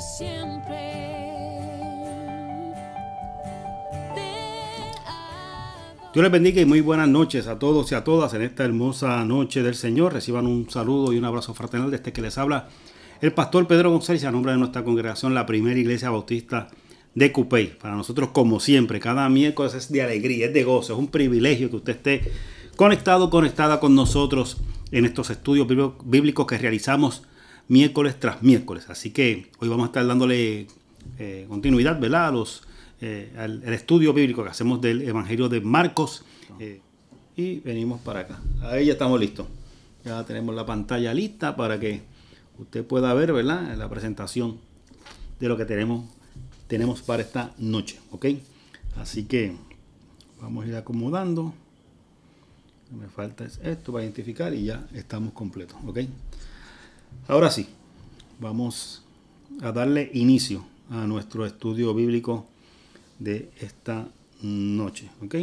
siempre. Dios les bendiga y muy buenas noches a todos y a todas en esta hermosa noche del Señor. Reciban un saludo y un abrazo fraternal de este que les habla el pastor Pedro González a nombre de nuestra congregación, la Primera Iglesia Bautista de Cupey. Para nosotros, como siempre, cada miércoles es de alegría, es de gozo, es un privilegio que usted esté conectado, conectada con nosotros en estos estudios bíblicos que realizamos miércoles tras miércoles. Así que hoy vamos a estar dándole continuidad, ¿verdad?, al estudio bíblico que hacemos del Evangelio de Marcos. Y venimos para acá. Ahí ya estamos listos. Ya tenemos la pantalla lista para que usted pueda ver, ¿verdad?, la presentación de lo que tenemos para esta noche. ¿Ok? Así que vamos a ir acomodando. Lo que me falta es esto para identificar y ya estamos completos. ¿Ok? Ahora sí, vamos a darle inicio a nuestro estudio bíblico de esta noche. ¿Ok?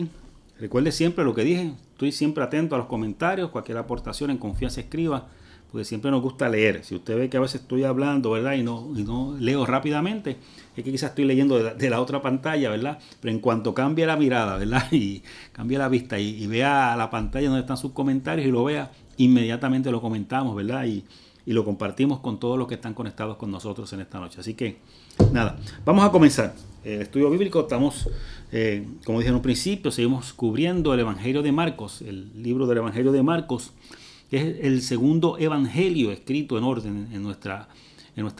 Recuerde siempre lo que dije. Estoy siempre atento a los comentarios. Cualquier aportación, en confianza escriba, porque siempre nos gusta leer. Si usted ve que a veces estoy hablando, ¿verdad?, y no leo rápidamente, es que quizás estoy leyendo de la otra pantalla, ¿verdad? Pero en cuanto cambie la mirada, ¿verdad?, y cambie la vista y vea la pantalla donde están sus comentarios y lo vea, inmediatamente lo comentamos, ¿verdad? Y lo compartimos con todos los que están conectados con nosotros en esta noche. Así que, nada, vamos a comenzar. El estudio bíblico, estamos, como dije en un principio, seguimos cubriendo el Evangelio de Marcos, el libro del Evangelio de Marcos, que es el segundo evangelio escrito en orden en nuestra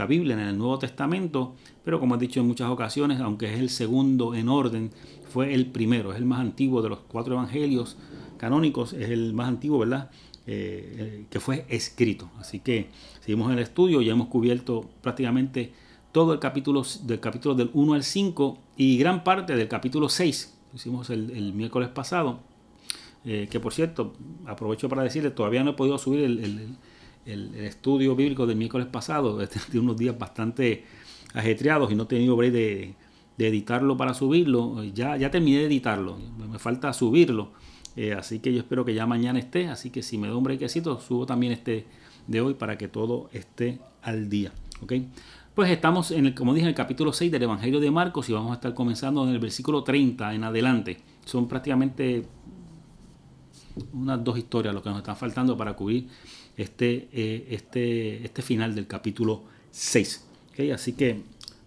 Biblia, en el Nuevo Testamento, pero como he dicho en muchas ocasiones, aunque es el segundo en orden, fue el primero, es el más antiguo de los 4 evangelios canónicos, es el más antiguo, ¿verdad?, que fue escrito. Así que seguimos en el estudio, ya hemos cubierto prácticamente todo el capítulo del 1 al 5 y gran parte del capítulo 6, lo hicimos el miércoles pasado. Que por cierto, aprovecho para decirle, todavía no he podido subir el estudio bíblico del miércoles pasado, de unos días bastante ajetreados y no he tenido break de editarlo para subirlo. Ya terminé de editarlo, me falta subirlo, así que yo espero que ya mañana esté, así que si me da un breakcito, subo también este de hoy para que todo esté al día. ¿Ok? Pues estamos, como dije, en el capítulo 6 del Evangelio de Marcos y vamos a estar comenzando en el versículo 30 en adelante. Son prácticamente unas 2 historias lo que nos están faltando para cubrir este final del capítulo 6. ¿Okay? Así que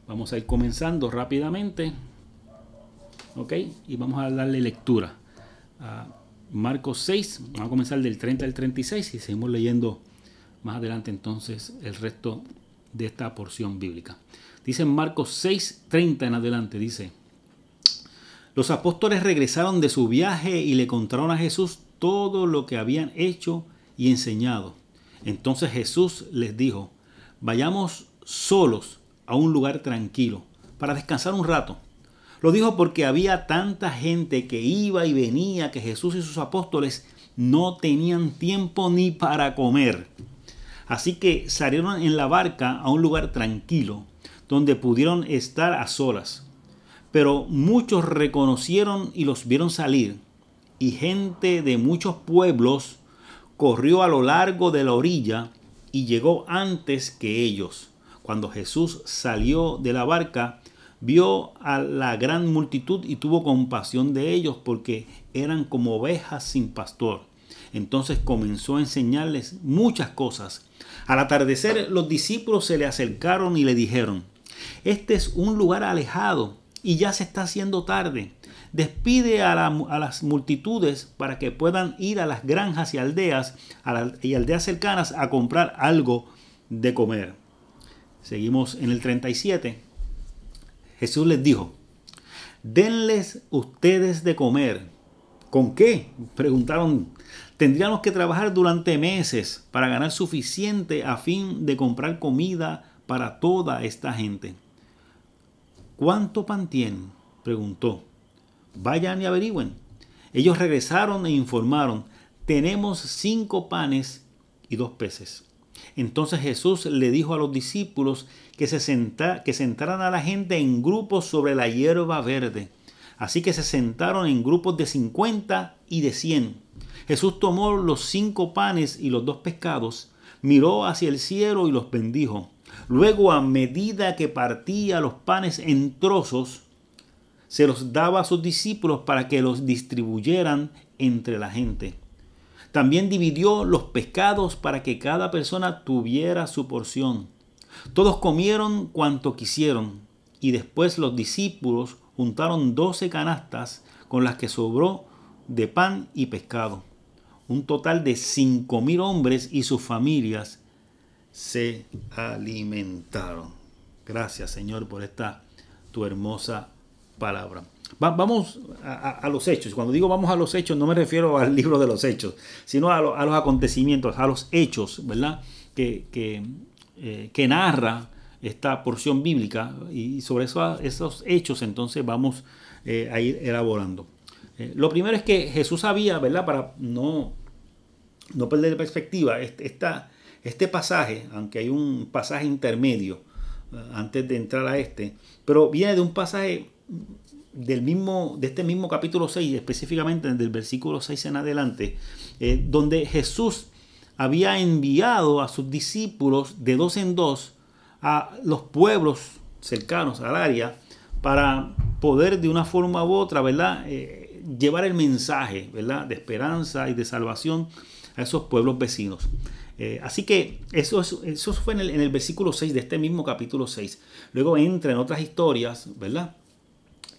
vamos a ir comenzando rápidamente. ¿Okay? Y vamos a darle lectura a Marcos 6. Vamos a comenzar del 30 al 36 y seguimos leyendo más adelante entonces el resto de esta porción bíblica. Dice en Marcos 6, 30 en adelante, dice: los apóstoles regresaron de su viaje y le contaron a Jesús todo lo que habían hecho y enseñado. Entonces Jesús les dijo: vayamos solos a un lugar tranquilo para descansar un rato. Lo dijo porque había tanta gente que iba y venía que Jesús y sus apóstoles no tenían tiempo ni para comer. Así que salieron en la barca a un lugar tranquilo donde pudieron estar a solas. Pero muchos reconocieron y los vieron salir, y gente de muchos pueblos corrió a lo largo de la orilla y llegó antes que ellos. Cuando Jesús salió de la barca, vio a la gran multitud y tuvo compasión de ellos porque eran como ovejas sin pastor. Entonces comenzó a enseñarles muchas cosas. Al atardecer, los discípulos se le acercaron y le dijeron: este es un lugar alejado y ya se está haciendo tarde. Despide a las multitudes para que puedan ir a las granjas y aldeas y aldeas cercanas a comprar algo de comer. Seguimos en el 37. Jesús les dijo: denles ustedes de comer. ¿Con qué?, preguntaron. Tendríamos que trabajar durante meses para ganar suficiente a fin de comprar comida para toda esta gente. ¿Cuánto pan tienen?, preguntó. Vayan y averigüen. Ellos regresaron e informaron: tenemos 5 panes y 2 peces. Entonces Jesús le dijo a los discípulos que sentaran a la gente en grupos sobre la hierba verde. Así que se sentaron en grupos de 50 y de 100. Jesús tomó los 5 panes y los 2 pescados, miró hacia el cielo y los bendijo. Luego, a medida que partía los panes en trozos, se los daba a sus discípulos para que los distribuyeran entre la gente. También dividió los pescados para que cada persona tuviera su porción. Todos comieron cuanto quisieron, y después los discípulos juntaron 12 canastas con las que sobró de pan y pescado. Un total de 5,000 hombres y sus familias se alimentaron. Gracias, Señor, por esta tu hermosa palabra. Vamos a los hechos. Cuando digo vamos a los hechos, no me refiero al libro de los hechos, sino a los acontecimientos, a los hechos, ¿verdad? Que narra esta porción bíblica, y sobre esos hechos entonces vamos a ir elaborando. Lo primero es que Jesús sabía, ¿verdad? Para no perder de perspectiva, este pasaje, aunque hay un pasaje intermedio antes de entrar a pero viene de un pasaje de este mismo capítulo 6, específicamente del versículo 6 en adelante, donde Jesús había enviado a sus discípulos de 2 en 2 a los pueblos cercanos al área para poder de una forma u otra, ¿verdad? Llevar el mensaje, ¿verdad? De esperanza y de salvación a esos pueblos vecinos. Así que eso fue en el versículo 6 de este mismo capítulo 6. Luego entra en otras historias, ¿verdad?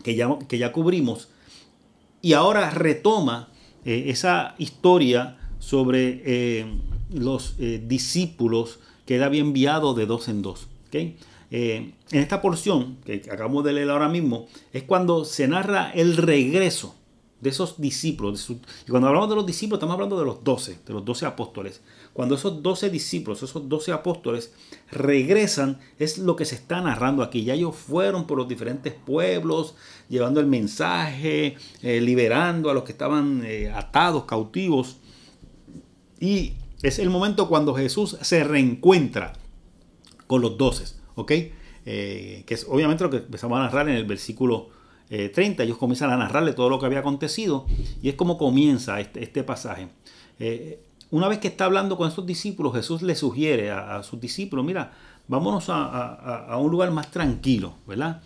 Que ya cubrimos, y ahora retoma esa historia sobre los discípulos que él había enviado de 2 en 2. ¿Okay? En esta porción que acabamos de leer ahora mismo es cuando se narra el regreso de esos discípulos. Y cuando hablamos de los discípulos estamos hablando de los 12 apóstoles. Cuando esos 12 discípulos, esos 12 apóstoles regresan, es lo que se está narrando aquí. Ya ellos fueron por los diferentes pueblos, llevando el mensaje, liberando a los que estaban atados, cautivos. Y es el momento cuando Jesús se reencuentra con los 12, ¿ok? Que es obviamente lo que empezamos a narrar en el versículo 30. Ellos comienzan a narrarle todo lo que había acontecido, y es como comienza este pasaje. Una vez que está hablando con estos discípulos, Jesús le sugiere a sus discípulos: mira, vámonos a un lugar más tranquilo, ¿verdad?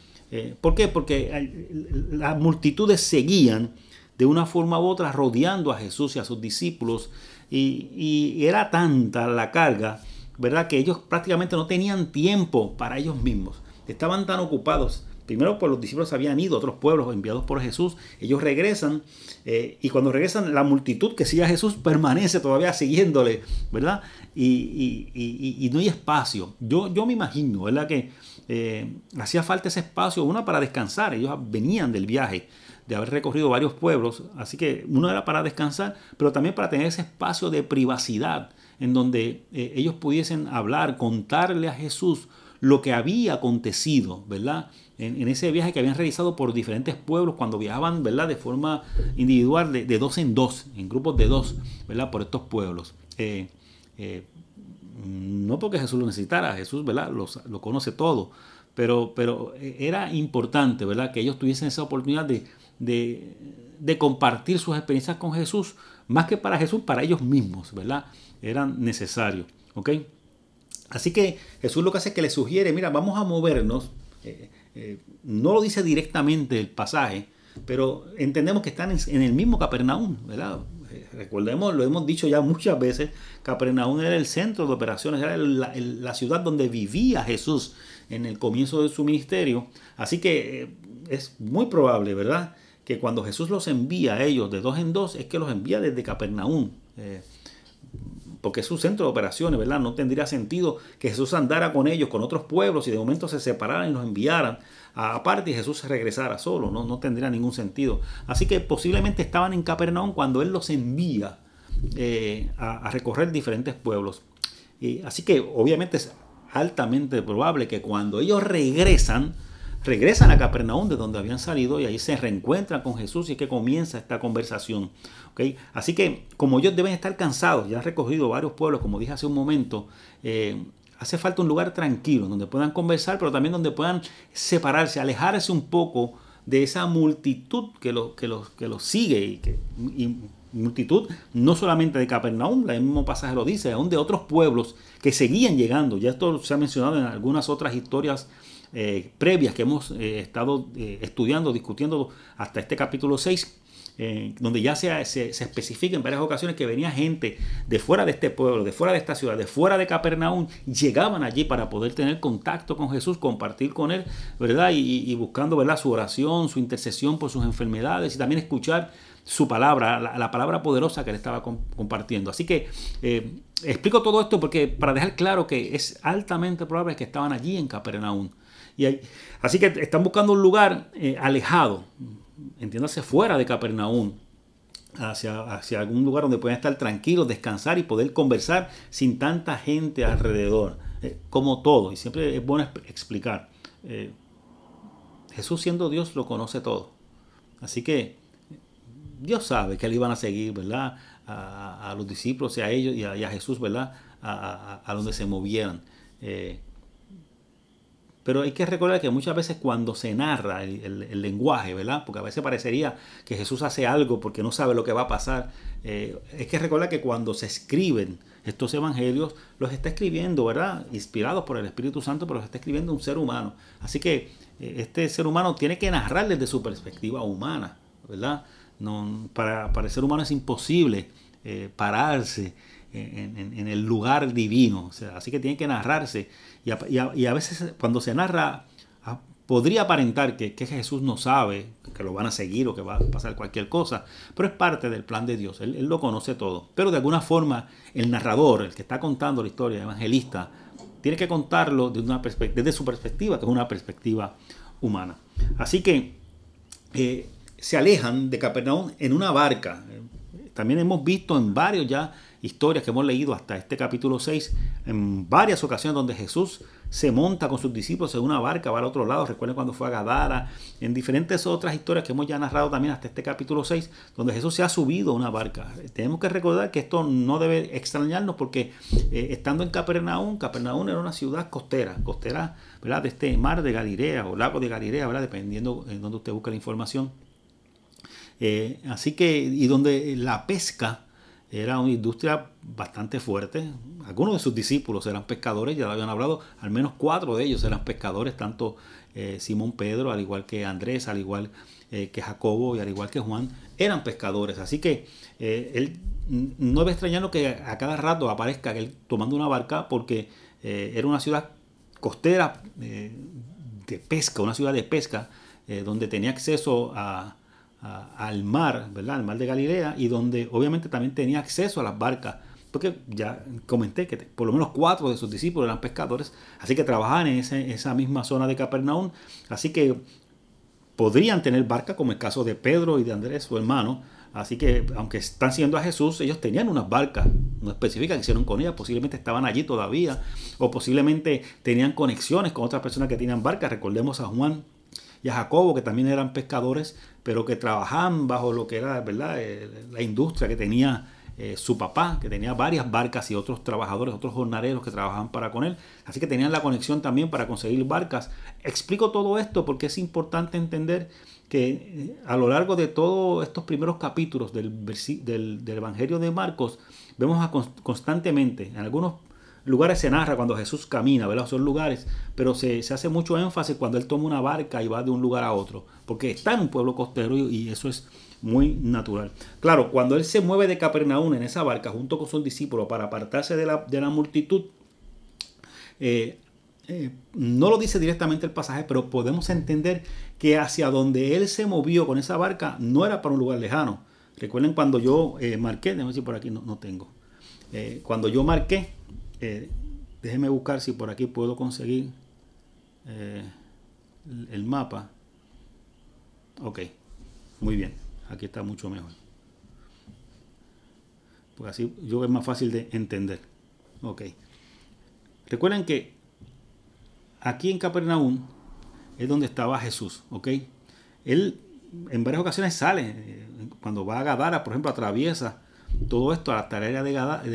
¿Por qué? Porque las multitudes seguían de una forma u otra rodeando a Jesús y a sus discípulos, y era tanta la carga, ¿verdad?, que ellos prácticamente no tenían tiempo para ellos mismos. Estaban tan ocupados. Primero, pues los discípulos habían ido a otros pueblos enviados por Jesús. Ellos regresan, y cuando regresan, la multitud que sigue a Jesús permanece todavía siguiéndole, ¿verdad? Y no hay espacio. Yo me imagino, ¿verdad?, que hacía falta ese espacio, una para descansar. Ellos venían del viaje, de haber recorrido varios pueblos, así que uno era para descansar, pero también para tener ese espacio de privacidad en donde ellos pudiesen hablar, contarle a Jesús lo que había acontecido, ¿verdad?, en ese viaje que habían realizado por diferentes pueblos cuando viajaban, ¿verdad?, de forma individual, de 2 en 2, en grupos de 2, ¿verdad?, por estos pueblos. No porque Jesús lo necesitara, Jesús, ¿verdad?, lo conoce todo, pero era importante, ¿verdad?, que ellos tuviesen esa oportunidad de compartir sus experiencias con Jesús, más que para Jesús, para ellos mismos, ¿verdad? Era necesario, ¿ok? Así que Jesús lo que hace es que le sugiere: mira, vamos a movernos. No lo dice directamente el pasaje, pero entendemos que están en el mismo Capernaum, ¿verdad? Recordemos, lo hemos dicho ya muchas veces, Capernaum era el centro de operaciones, era la ciudad donde vivía Jesús en el comienzo de su ministerio. Así que es muy probable, ¿verdad?, que cuando Jesús los envía a ellos de 2 en 2, es que los envía desde Capernaum, porque es su centro de operaciones, ¿verdad? No tendría sentido que Jesús andara con ellos, con otros pueblos, y de momento se separaran y los enviaran aparte y Jesús se regresara solo. No tendría ningún sentido. Así que posiblemente estaban en Capernaum cuando Él los envía a recorrer diferentes pueblos. Así que obviamente es altamente probable que cuando ellos regresan a Capernaum, de donde habían salido, y ahí se reencuentran con Jesús, y es que comienza esta conversación. ¿Okay? Así que como ellos deben estar cansados, ya han recorrido varios pueblos, como dije hace un momento, hace falta un lugar tranquilo donde puedan conversar, pero también donde puedan separarse, alejarse un poco de esa multitud que los sigue y multitud no solamente de Capernaum, el mismo pasaje lo dice, aún de otros pueblos que seguían llegando. Ya esto se ha mencionado en algunas otras historias previas que hemos estado estudiando, discutiendo hasta este capítulo 6, donde ya se especifica en varias ocasiones que venía gente de fuera de este pueblo, de fuera de esta ciudad, de fuera de Capernaum, llegaban allí para poder tener contacto con Jesús, compartir con Él, ¿verdad? Y buscando, ¿verdad?, su oración, su intercesión por sus enfermedades y también escuchar su palabra, la palabra poderosa que Él estaba compartiendo. Así que explico todo esto porque para dejar claro que es altamente probable que estaban allí en Capernaum. Así que están buscando un lugar alejado, entiéndase, fuera de Capernaum, hacia algún lugar donde puedan estar tranquilos, descansar y poder conversar sin tanta gente alrededor, como todo. Y siempre es bueno explicar. Jesús, siendo Dios, lo conoce todo. Así que Dios sabe que le iban a seguir, ¿verdad?, a los discípulos y a ellos y a Jesús, ¿verdad?, a donde se movieran. Pero hay que recordar que muchas veces cuando se narra el lenguaje, ¿verdad?, porque a veces parecería que Jesús hace algo porque no sabe lo que va a pasar, hay que recordar que cuando se escriben estos evangelios, los está escribiendo, ¿verdad?, inspirados por el Espíritu Santo, pero los está escribiendo un ser humano. Así que este ser humano tiene que narrar desde su perspectiva humana, ¿verdad? No, para el ser humano es imposible pararse en el lugar divino, o sea, así que tiene que narrarse y a veces cuando se narra podría aparentar que Jesús no sabe que lo van a seguir o que va a pasar cualquier cosa, pero es parte del plan de Dios, él lo conoce todo, pero de alguna forma el narrador, el que está contando la historia, el evangelista, tiene que contarlo desde su perspectiva, que es una perspectiva humana. Así que se alejan de Capernaum en una barca. También hemos visto en varios ya historias que hemos leído hasta este capítulo 6, en varias ocasiones donde Jesús se monta con sus discípulos en una barca, va al otro lado. Recuerden cuando fue a Gadara, en diferentes otras historias que hemos ya narrado también hasta este capítulo 6, donde Jesús se ha subido a una barca. Tenemos que recordar que esto no debe extrañarnos porque estando en Capernaum era una ciudad costera, ¿verdad?, de este mar de Galilea o lago de Galilea, ¿verdad?, dependiendo en donde usted busca la información. Así que, y donde la pesca era una industria bastante fuerte. Algunos de sus discípulos eran pescadores, ya lo habían hablado, al menos 4 de ellos eran pescadores, tanto Simón Pedro, al igual que Andrés, al igual que Jacobo y al igual que Juan, eran pescadores. Así que él no debe extrañarnos que a cada rato aparezca él tomando una barca porque era una ciudad costera de pesca, una ciudad de pesca donde tenía acceso al mar, ¿verdad?, al mar de Galilea, y donde obviamente también tenía acceso a las barcas, porque ya comenté que por lo menos 4 de sus discípulos eran pescadores, así que trabajaban en esa misma zona de Capernaum, así que podrían tener barcas, como el caso de Pedro y de Andrés, su hermano. Así que aunque están siguiendo a Jesús, ellos tenían unas barcas no específicas que hicieron con ellas, posiblemente estaban allí todavía, o posiblemente tenían conexiones con otras personas que tenían barcas. Recordemos a Juan y a Jacobo, que también eran pescadores, pero que trabajaban bajo lo que era, ¿verdad?, la industria que tenía su papá, que tenía varias barcas y otros trabajadores, otros jornaleros que trabajaban para con él. Así que tenían la conexión también para conseguir barcas. Explico todo esto porque es importante entender que a lo largo de todos estos primeros capítulos del Evangelio de Marcos, vemos constantemente, en algunos lugares se narra cuando Jesús camina, ¿verdad? Son lugares, pero se hace mucho énfasis cuando Él toma una barca y va de un lugar a otro, porque está en un pueblo costero y eso es muy natural. Claro, cuando Él se mueve de Capernaum en esa barca junto con sus discípulos para apartarse de la multitud, no lo dice directamente el pasaje, pero podemos entender que hacia donde Él se movió con esa barca no era para un lugar lejano. Recuerden cuando yo marqué, déjame ver si por aquí no tengo. Cuando yo marqué, déjenme buscar si por aquí puedo conseguir el mapa. Ok, muy bien, aquí está mucho mejor, porque así yo es más fácil de entender. Ok, recuerden que aquí en Capernaum es donde estaba Jesús, ¿ok? Él en varias ocasiones sale, cuando va a Gadara, por ejemplo, atraviesa todo esto a la tarea de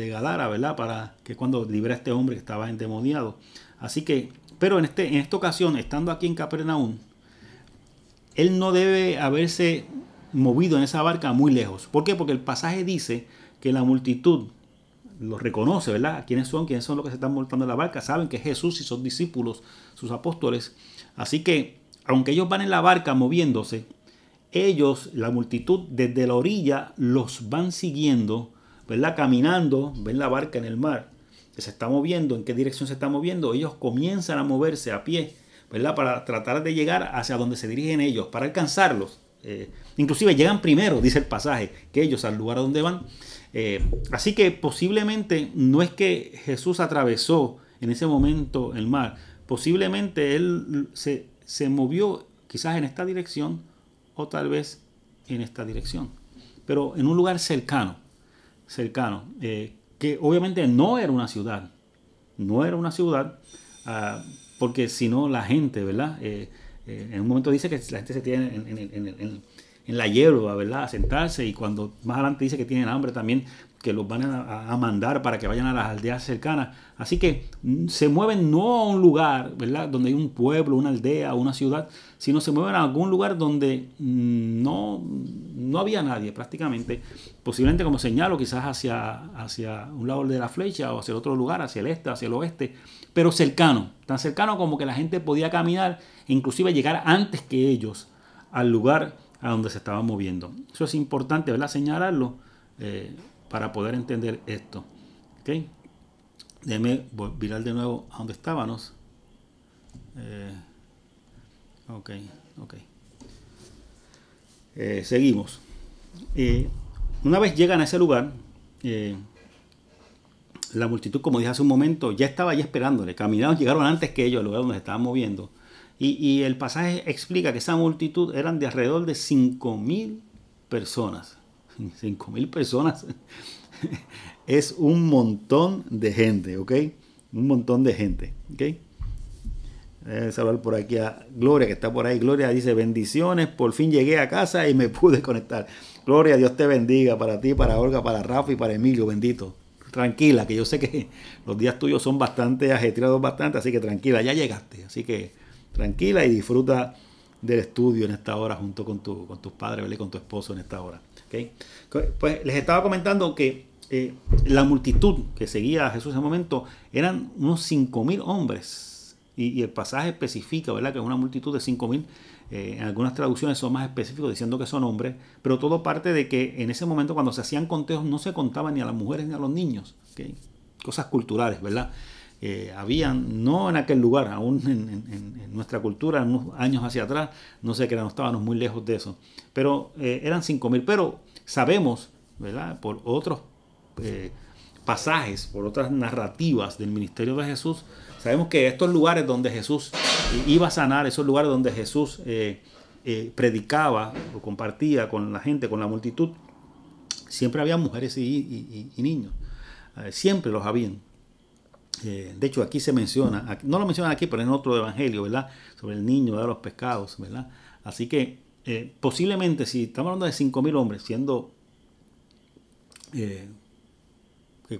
Gadara, ¿verdad?, para que cuando libera a este hombre que estaba endemoniado. Así que, pero en esta ocasión, estando aquí en Capernaum, él no debe haberse movido en esa barca muy lejos. ¿Por qué? Porque el pasaje dice que la multitud los reconoce, ¿verdad? ¿Quiénes son los que se están montando en la barca? Saben que es Jesús y sus discípulos, sus apóstoles. Así que, aunque ellos van en la barca moviéndose, ellos, la multitud, desde la orilla los van siguiendo, ¿verdad? Caminando, ven la barca en el mar, que se está moviendo, en qué dirección se está moviendo. Ellos comienzan a moverse a pie, ¿verdad? Para tratar de llegar hacia donde se dirigen ellos, para alcanzarlos. Inclusive llegan primero, dice el pasaje, que ellos al lugar a donde van. Así que posiblemente no es que Jesús atravesó en ese momento el mar. Posiblemente él se movió quizás en esta dirección o tal vez en esta dirección. Pero en un lugar cercano, que obviamente no era una ciudad. No era una ciudad, porque si no la gente, ¿verdad? En un momento dice que la gente se tiene en la hierba, ¿verdad? A sentarse, y cuando más adelante dice que tienen hambre también, que los van a mandar para que vayan a las aldeas cercanas. Así que se mueven no a un lugar, ¿verdad?, donde hay un pueblo, una aldea, una ciudad, sino se mueven a algún lugar donde no había nadie prácticamente. Posiblemente, como señalo, quizás hacia un lado de la flecha o hacia el otro lugar, hacia el este, hacia el oeste, pero cercano, tan cercano como que la gente podía caminar e inclusive llegar antes que ellos al lugar a donde se estaban moviendo. Eso es importante, ¿verdad?, señalarlo para poder entender esto. ¿Okay? Déjeme virar de nuevo a donde estábamos. Ok. Seguimos. Una vez llegan a ese lugar, la multitud, como dije hace un momento, ya estaba allí esperándole. Caminaron, llegaron antes que ellos al lugar donde se estaban moviendo. Y el pasaje explica que esa multitud eran de alrededor de 5,000 personas. 5,000 personas es un montón de gente, ¿ok? Un montón de gente, ¿ok? Saludar por aquí a Gloria, que está por ahí. Gloria dice: bendiciones, por fin llegué a casa y me pude conectar. Gloria, Dios te bendiga, para ti, para Olga, para Rafa y para Emilio, bendito. Tranquila, que yo sé que los días tuyos son bastante ajetreados, así que tranquila, ya llegaste. Así que tranquila y disfruta del estudio en esta hora junto con tus padres, ¿verdad?, y con tu esposo en esta hora. ¿Okay? Pues les estaba comentando que la multitud que seguía a Jesús en ese momento eran unos 5,000 hombres. Y el pasaje especifica, ¿verdad?, que es una multitud de 5,000. En algunas traducciones son más específicos diciendo que son hombres, pero todo parte de que en ese momento, cuando se hacían conteos, no se contaban ni a las mujeres ni a los niños. ¿Okay? Cosas culturales, ¿verdad? Habían, no en aquel lugar, aún en nuestra cultura, unos años hacia atrás, no sé, que no estábamos muy lejos de eso, pero eran 5,000. Pero sabemos, ¿verdad?, por otros pasajes, por otras narrativas del ministerio de Jesús, sabemos que estos lugares donde Jesús iba a sanar, esos lugares donde Jesús predicaba o compartía con la gente, con la multitud, siempre había mujeres y niños. Siempre los habían. De hecho, aquí se menciona, no lo mencionan aquí, pero en otro evangelio, ¿verdad?, sobre el niño de los pescados, ¿verdad? Así que posiblemente, si estamos hablando de 5,000 hombres, siendo que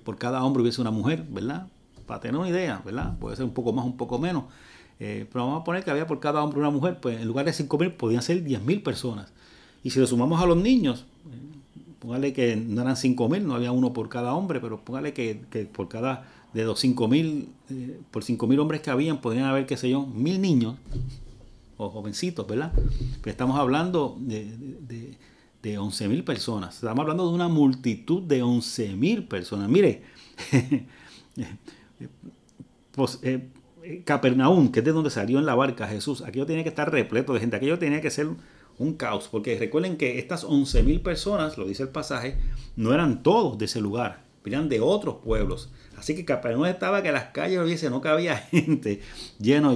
por cada hombre hubiese una mujer, ¿verdad?, para tener una idea, ¿verdad?, puede ser un poco más, un poco menos, pero vamos a poner que había por cada hombre una mujer, pues en lugar de 5,000 podían ser 10,000 personas. Y si le sumamos a los niños, póngale que no eran 5,000, no había uno por cada hombre, pero póngale que por cada de los 5,000, por 5,000 hombres que habían, podrían haber, qué sé yo, 1,000 niños o jovencitos, ¿verdad? Pero estamos hablando de 11,000 personas. Estamos hablando de una multitud de 11,000 personas. Mire, pues, Capernaum, que es de donde salió en la barca Jesús, aquello tenía que estar repleto de gente, aquello tenía que ser un caos, porque recuerden que estas 11,000 personas, lo dice el pasaje, no eran todos de ese lugar, eran de otros pueblos. Así que Capernaum estaba que las calles no cabía gente, lleno,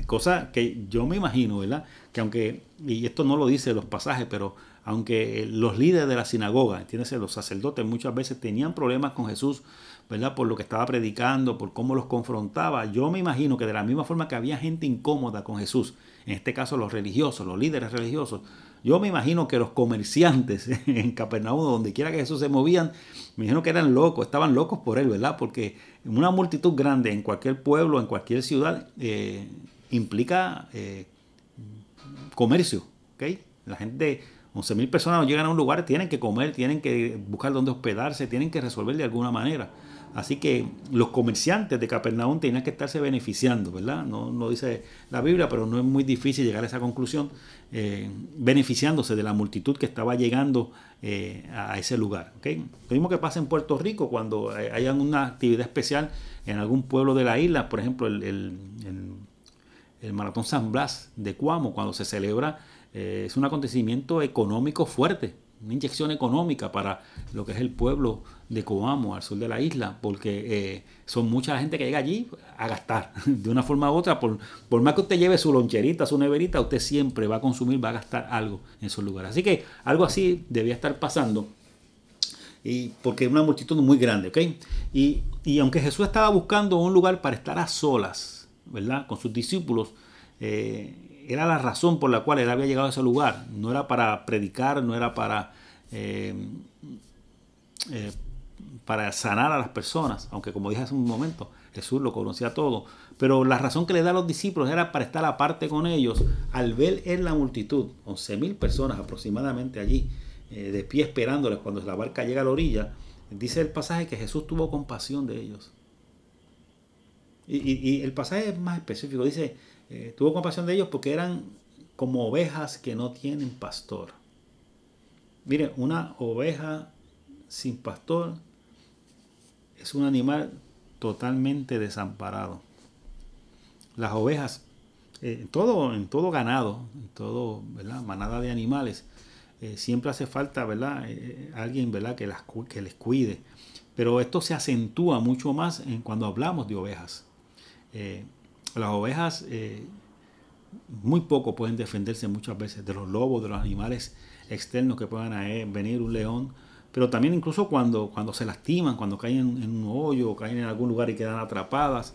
cosa que yo me imagino, ¿verdad?, que aunque, y esto no lo dice los pasajes, pero aunque los líderes de la sinagoga, ¿entiendes?, los sacerdotes muchas veces tenían problemas con Jesús, ¿verdad?, por lo que estaba predicando, por cómo los confrontaba, yo me imagino que de la misma forma que había gente incómoda con Jesús, en este caso los religiosos, los líderes religiosos, yo me imagino que los comerciantes en Capernaum, donde quiera que Jesús se movían, me imagino que eran locos, estaban locos por él, ¿verdad?, porque una multitud grande en cualquier pueblo, en cualquier ciudad, implica comercio, ¿ok? La gente 11.000 personas llegan a un lugar, tienen que comer, tienen que buscar dónde hospedarse, tienen que resolver de alguna manera. Así que los comerciantes de Capernaum tenían que estarse beneficiando, ¿verdad? No dice la Biblia, pero no es muy difícil llegar a esa conclusión, beneficiándose de la multitud que estaba llegando a ese lugar. ¿Okay? Lo mismo que pasa en Puerto Rico cuando haya una actividad especial en algún pueblo de la isla, por ejemplo, el Maratón San Blas de Cuamo, cuando se celebra, es un acontecimiento económico fuerte, una inyección económica para lo que es el pueblo de Coamo, al sur de la isla, porque son mucha gente que llega allí a gastar de una forma u otra. Por más que usted lleve su loncherita, su neverita, usted siempre va a consumir, va a gastar algo en esos lugares. Así que algo así debía estar pasando, y porque es una multitud muy grande, ¿ok? Y aunque Jesús estaba buscando un lugar para estar a solas, ¿verdad?, con sus discípulos, era la razón por la cual él había llegado a ese lugar. No era para predicar, no era para sanar a las personas, aunque como dije hace un momento, Jesús lo conocía todo. Pero la razón que le da a los discípulos era para estar aparte con ellos. Al ver en la multitud, 11.000 personas aproximadamente allí, de pie esperándoles cuando la barca llega a la orilla, dice el pasaje que Jesús tuvo compasión de ellos. Y el pasaje es más específico, dice, tuvo compasión de ellos porque eran como ovejas que no tienen pastor. Mire, una oveja sin pastor es un animal totalmente desamparado. Las ovejas, en todo ganado, en todo, ¿verdad?, manada de animales, siempre hace falta, ¿verdad?, alguien, ¿verdad?, que les cuide. Pero esto se acentúa mucho más cuando hablamos de ovejas. Las ovejas muy poco pueden defenderse muchas veces de los lobos, de los animales externos que puedan venir, un león, pero también incluso cuando se lastiman, cuando caen en un hoyo o caen en algún lugar y quedan atrapadas.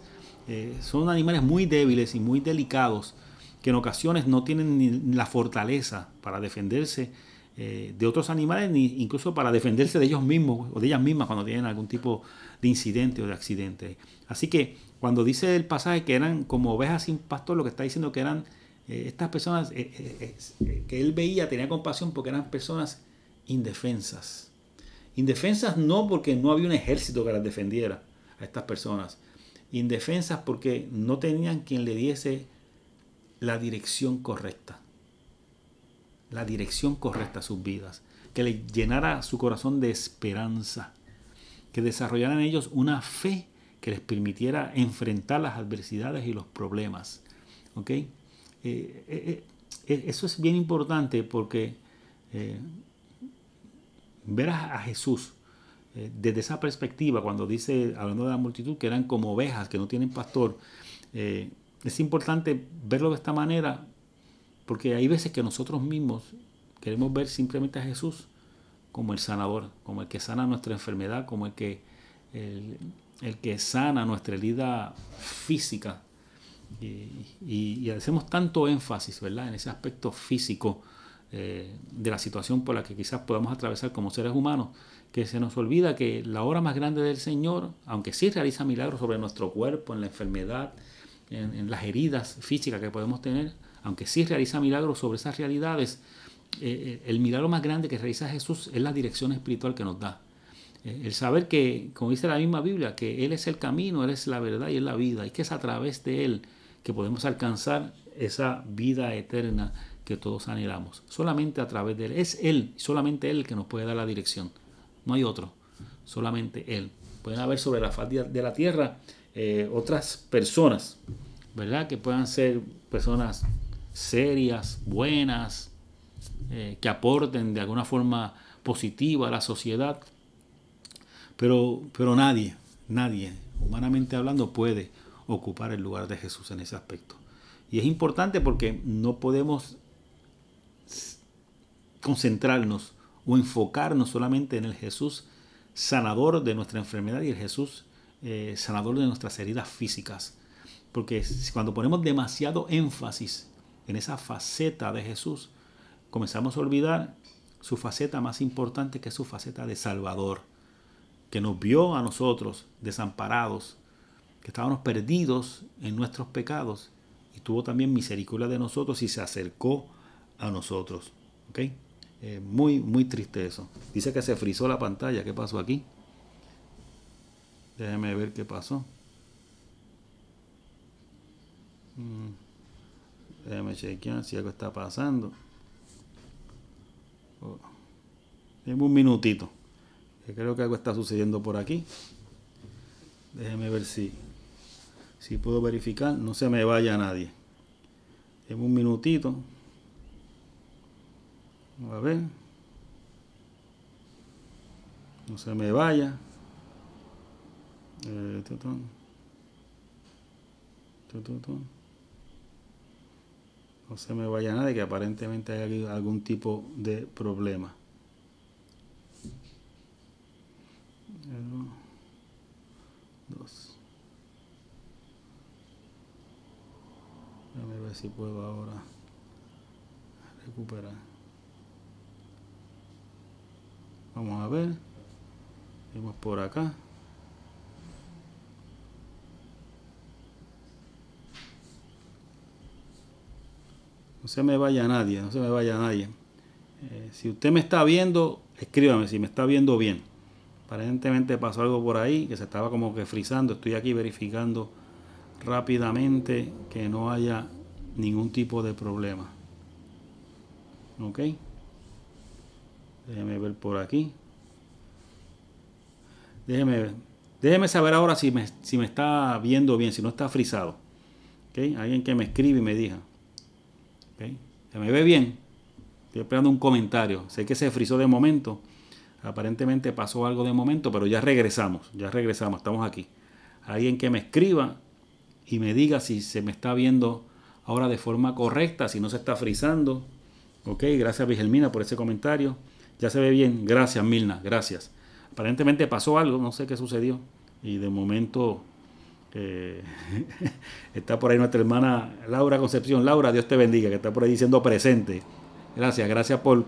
Son animales muy débiles y muy delicados que en ocasiones no tienen ni la fortaleza para defenderse de otros animales, ni incluso para defenderse de ellos mismos o de ellas mismas cuando tienen algún tipo de incidente o de accidente. Así que cuando dice el pasaje que eran como ovejas sin pastor, lo que está diciendo que eran estas personas que él veía, tenía compasión porque eran personas indefensas. Indefensas no porque no había un ejército que las defendiera a estas personas. Indefensas porque no tenían quien le diese la dirección correcta. La dirección correcta a sus vidas. Que le llenara su corazón de esperanza. Que desarrollaran en ellos una fe que les permitiera enfrentar las adversidades y los problemas. ¿Ok? Eso es bien importante porque ver a Jesús desde esa perspectiva, cuando dice, hablando de la multitud, que eran como ovejas que no tienen pastor, es importante verlo de esta manera, porque hay veces que nosotros mismos queremos ver simplemente a Jesús como el sanador, como el que sana nuestra enfermedad, como el que sana nuestra herida física. Y hacemos tanto énfasis, ¿verdad?, en ese aspecto físico de la situación por la que quizás podamos atravesar como seres humanos, que se nos olvida que la obra más grande del Señor, aunque sí realiza milagros sobre nuestro cuerpo, en la enfermedad, en las heridas físicas que podemos tener, aunque sí realiza milagros sobre esas realidades, el milagro más grande que realiza Jesús es la dirección espiritual que nos da. El saber que, como dice la misma Biblia, que Él es el camino, Él es la verdad y es la vida, y que es a través de Él que podemos alcanzar esa vida eterna que todos anhelamos. Solamente a través de Él. Es Él, solamente Él, que nos puede dar la dirección. No hay otro, solamente Él. Pueden haber sobre la faz de la tierra otras personas, ¿verdad?, que puedan ser personas serias, buenas, que aporten de alguna forma positiva a la sociedad. Pero nadie, humanamente hablando, puede ocupar el lugar de Jesús en ese aspecto. Y es importante porque no podemos concentrarnos o enfocarnos solamente en el Jesús sanador de nuestra enfermedad y el Jesús sanador de nuestras heridas físicas. Porque cuando ponemos demasiado énfasis en esa faceta de Jesús, comenzamos a olvidar su faceta más importante, que es su faceta de Salvador, que nos vio a nosotros desamparados, que estábamos perdidos en nuestros pecados, y tuvo también misericordia de nosotros y se acercó a nosotros. ¿Okay? Muy triste eso. Dice que se frizó la pantalla. ¿Qué pasó aquí? Déjeme ver qué pasó. Déjeme chequear si algo está pasando. Deme un minutito. Creo que algo está sucediendo por aquí. Déjeme ver si puedo verificar. No se me vaya nadie. Deme un minutito. A ver. No se me vaya. No se me vaya nadie, que aparentemente hay algún tipo de problema. Dos. Déjame ver si puedo ahora recuperar. Vamos a ver. Vamos por acá. No se me vaya nadie, no se me vaya nadie. Si usted me está viendo, escríbame si me está viendo bien. Aparentemente pasó algo por ahí, que se estaba como que frizando. Estoy aquí verificando rápidamente que no haya ningún tipo de problema. Ok. Déjeme ver por aquí. Déjeme saber ahora si me está viendo bien, si no está frizado. ¿Okay? Alguien que me escribe y me diga. ¿Okay? ¿Se me ve bien? Estoy esperando un comentario. Sé que se frizó de momento. Aparentemente pasó algo de momento, pero ya regresamos, estamos aquí. Alguien que me escriba y me diga si se me está viendo ahora de forma correcta, si no se está frizando. Ok, gracias Vilhelmina por ese comentario. Ya se ve bien, gracias Milna, gracias. Aparentemente pasó algo, no sé qué sucedió. Y de momento está por ahí nuestra hermana Laura Concepción. Laura, Dios te bendiga, que está por ahí diciendo presente. Gracias por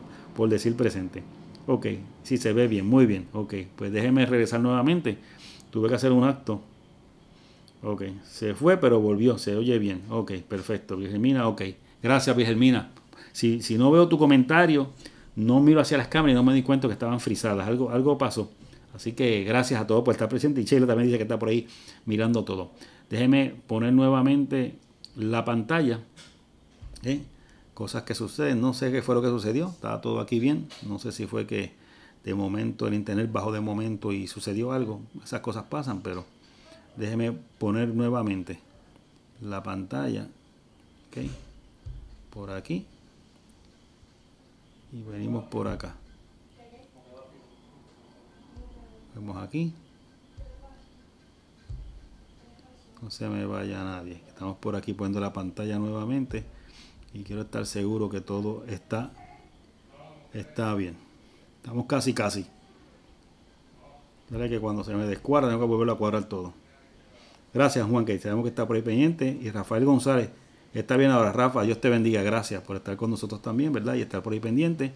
decir presente. Ok, sí se ve bien, muy bien. Ok, pues déjeme regresar nuevamente. Tuve que hacer un acto. Ok, se fue pero volvió, se oye bien. Ok, perfecto, Vilhelmina, ok. Gracias, Vilhelmina. Si no veo tu comentario, no miro hacia las cámaras y no me di cuenta que estaban frisadas. Algo pasó. Así que gracias a todos por estar presente. Y Sheila también dice que está por ahí mirando todo. Déjeme poner nuevamente la pantalla. Cosas que suceden, no sé qué fue lo que sucedió, estaba todo aquí bien, no sé si fue que de momento el internet bajó de momento y sucedió algo, esas cosas pasan, pero déjeme poner nuevamente la pantalla, ok, por aquí y venimos por acá, vemos aquí, no se me vaya nadie, estamos por aquí poniendo la pantalla nuevamente. Y quiero estar seguro que todo está bien. Estamos casi. Dale que cuando se me descuadra tengo que volverlo a cuadrar todo. Gracias Juan, que sabemos que está por ahí pendiente. Y Rafael González, está bien ahora. Rafa, Dios te bendiga. Gracias por estar con nosotros también, ¿verdad? Y estar por ahí pendiente.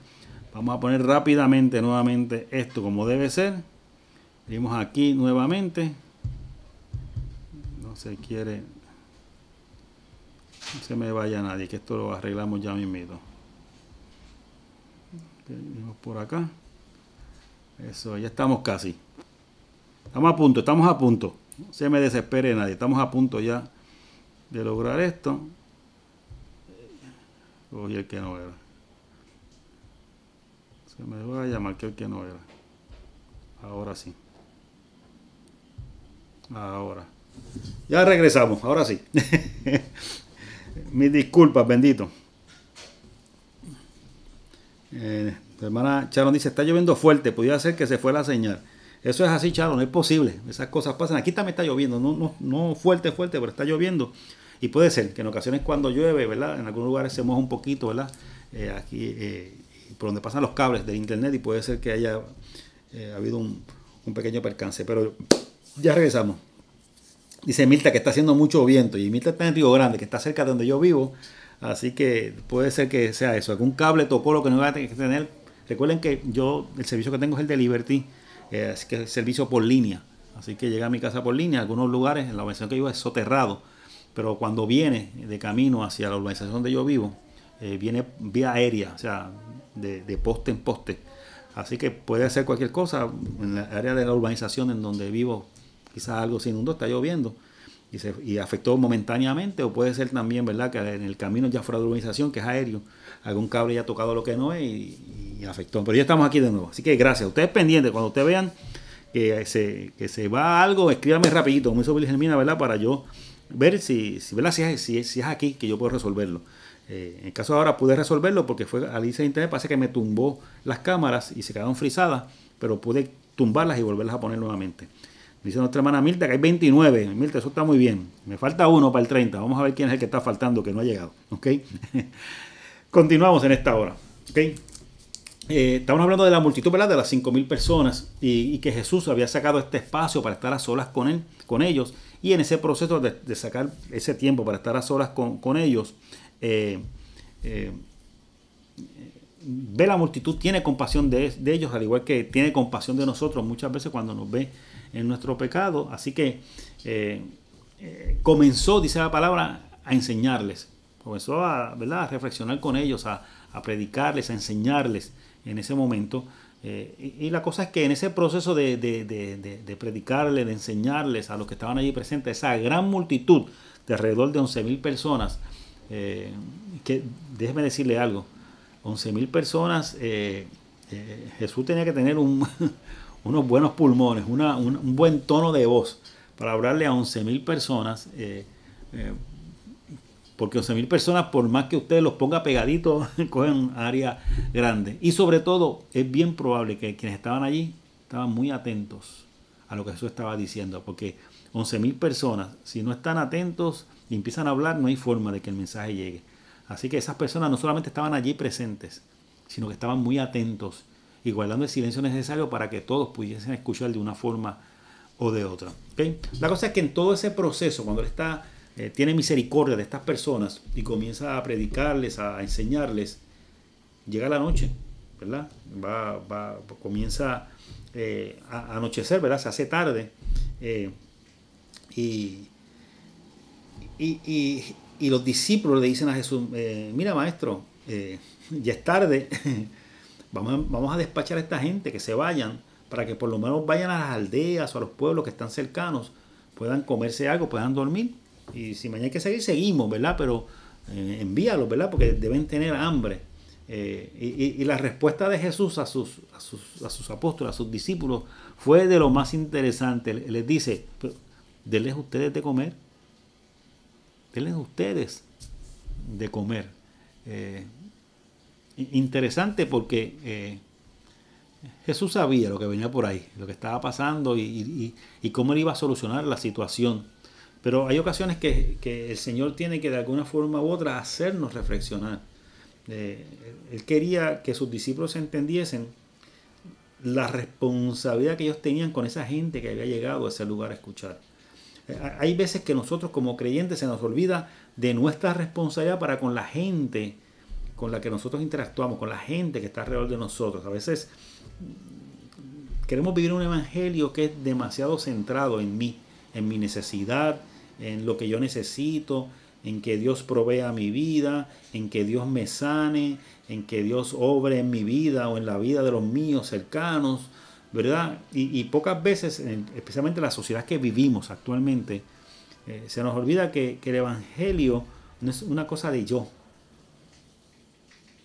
Vamos a poner rápidamente nuevamente esto como debe ser. Venimos aquí nuevamente. No se quiere... No se me vaya nadie, que esto lo arreglamos ya mismito. Venimos por acá. Eso, ya estamos casi. Estamos a punto. No se me desespere nadie. Estamos a punto ya de lograr esto. Cogí el que no era. Se me vaya, marqué el que no era. Ahora sí. Ahora. Ya regresamos, ahora sí. Mis disculpas, bendito. Tu hermana Sharon dice, está lloviendo fuerte, podría ser que se fue la señal. Eso es así, Sharon, no es posible. Esas cosas pasan. Aquí también está lloviendo, no fuerte, pero está lloviendo. Y puede ser que en ocasiones cuando llueve, ¿verdad? En algunos lugares se moja un poquito, ¿verdad? Aquí, por donde pasan los cables del internet, y puede ser que haya habido un pequeño percance. Pero ya regresamos. Dice Mirta que está haciendo mucho viento, y Mirta está en Río Grande, que está cerca de donde yo vivo, así que puede ser que sea eso, algún cable tocó lo que no iba a tener que tener. Recuerden que el servicio que tengo es el de Liberty, así que es el servicio por línea, así que llega a mi casa por línea. Algunos lugares, en la urbanización que vivo es soterrado, pero cuando viene de camino hacia la urbanización donde yo vivo, viene vía aérea, o sea, de poste en poste. Así que puede ser cualquier cosa. En la área de la urbanización en donde vivo, quizás algo se inundó, está lloviendo y afectó momentáneamente, o puede ser también, ¿verdad?, que en el camino ya fuera de urbanización, que es aéreo, algún cable ya ha tocado lo que no es y afectó. Pero ya estamos aquí de nuevo. Así que gracias. Ustedes pendientes, cuando ustedes vean que se va algo, escríbame rapidito, como hizo Wilhelmina, ¿verdad?, para yo ver ¿verdad?, si es aquí que yo puedo resolverlo. En el caso de ahora pude resolverlo porque fue al irse de internet, parece que me tumbó las cámaras y se quedaron frisadas, pero pude tumbarlas y volverlas a poner nuevamente. Dice nuestra hermana Mirta que hay 29. Mirta, eso está muy bien. Me falta uno para el 30. Vamos a ver quién es el que está faltando, que no ha llegado. ¿Ok? Continuamos en esta hora. ¿Ok? Estamos hablando de la multitud, ¿verdad?, de las 5,000 personas y que Jesús había sacado este espacio para estar a solas con ellos, y en ese proceso de sacar ese tiempo para estar a solas con ellos, ve la multitud, tiene compasión de ellos, al igual que tiene compasión de nosotros muchas veces cuando nos ve en nuestro pecado. Así que comenzó, dice la palabra, a enseñarles, comenzó ¿verdad?, a reflexionar con ellos, a predicarles, a enseñarles en ese momento. Y la cosa es que en ese proceso de predicarles, de enseñarles a los que estaban allí presentes, esa gran multitud de alrededor de 11,000 personas, que déjeme decirle algo, 11,000 personas, Jesús tenía que tener unos buenos pulmones, un buen tono de voz para hablarle a 11,000 personas, porque 11,000 personas, por más que usted los ponga pegaditos, cogen área grande. Y sobre todo, es bien probable que quienes estaban allí estaban muy atentos a lo que Jesús estaba diciendo, porque 11,000 personas, si no están atentos y empiezan a hablar, no hay forma de que el mensaje llegue. Así que esas personas no solamente estaban allí presentes, sino que estaban muy atentos y guardando el silencio necesario para que todos pudiesen escuchar de una forma o de otra. ¿Okay? La cosa es que en todo ese proceso, cuando él tiene misericordia de estas personas y comienza a predicarles, a enseñarles, llega la noche, ¿verdad? Comienza a anochecer, ¿verdad? Se hace tarde, y los discípulos le dicen a Jesús, mira, maestro, ya es tarde, vamos a despachar a esta gente, que se vayan, para que por lo menos vayan a las aldeas o a los pueblos que están cercanos, puedan comerse algo, puedan dormir. Y si mañana hay que seguir, seguimos, ¿verdad? Pero envíalos, ¿verdad? Porque deben tener hambre. Y la respuesta de Jesús a sus apóstoles, a sus discípulos, fue de lo más interesante. Les dice, denles ustedes de comer. Denles ustedes de comer. Interesante porque Jesús sabía lo que venía por ahí, lo que estaba pasando y cómo él iba a solucionar la situación. Pero hay ocasiones que el Señor tiene que de alguna forma u otra hacernos reflexionar. Él quería que sus discípulos entendiesen la responsabilidad que ellos tenían con esa gente que había llegado a ese lugar a escuchar. Hay veces que nosotros como creyentes se nos olvida de nuestra responsabilidad para con la gente con la que nosotros interactuamos, con la gente que está alrededor de nosotros. A veces queremos vivir un evangelio que es demasiado centrado en mí, en mi necesidad, en lo que yo necesito, en que Dios provea mi vida, en que Dios me sane, en que Dios obre en mi vida o en la vida de los míos cercanos, ¿verdad? Y pocas veces, especialmente en la sociedad que vivimos actualmente, se nos olvida que el evangelio no es una cosa de yo,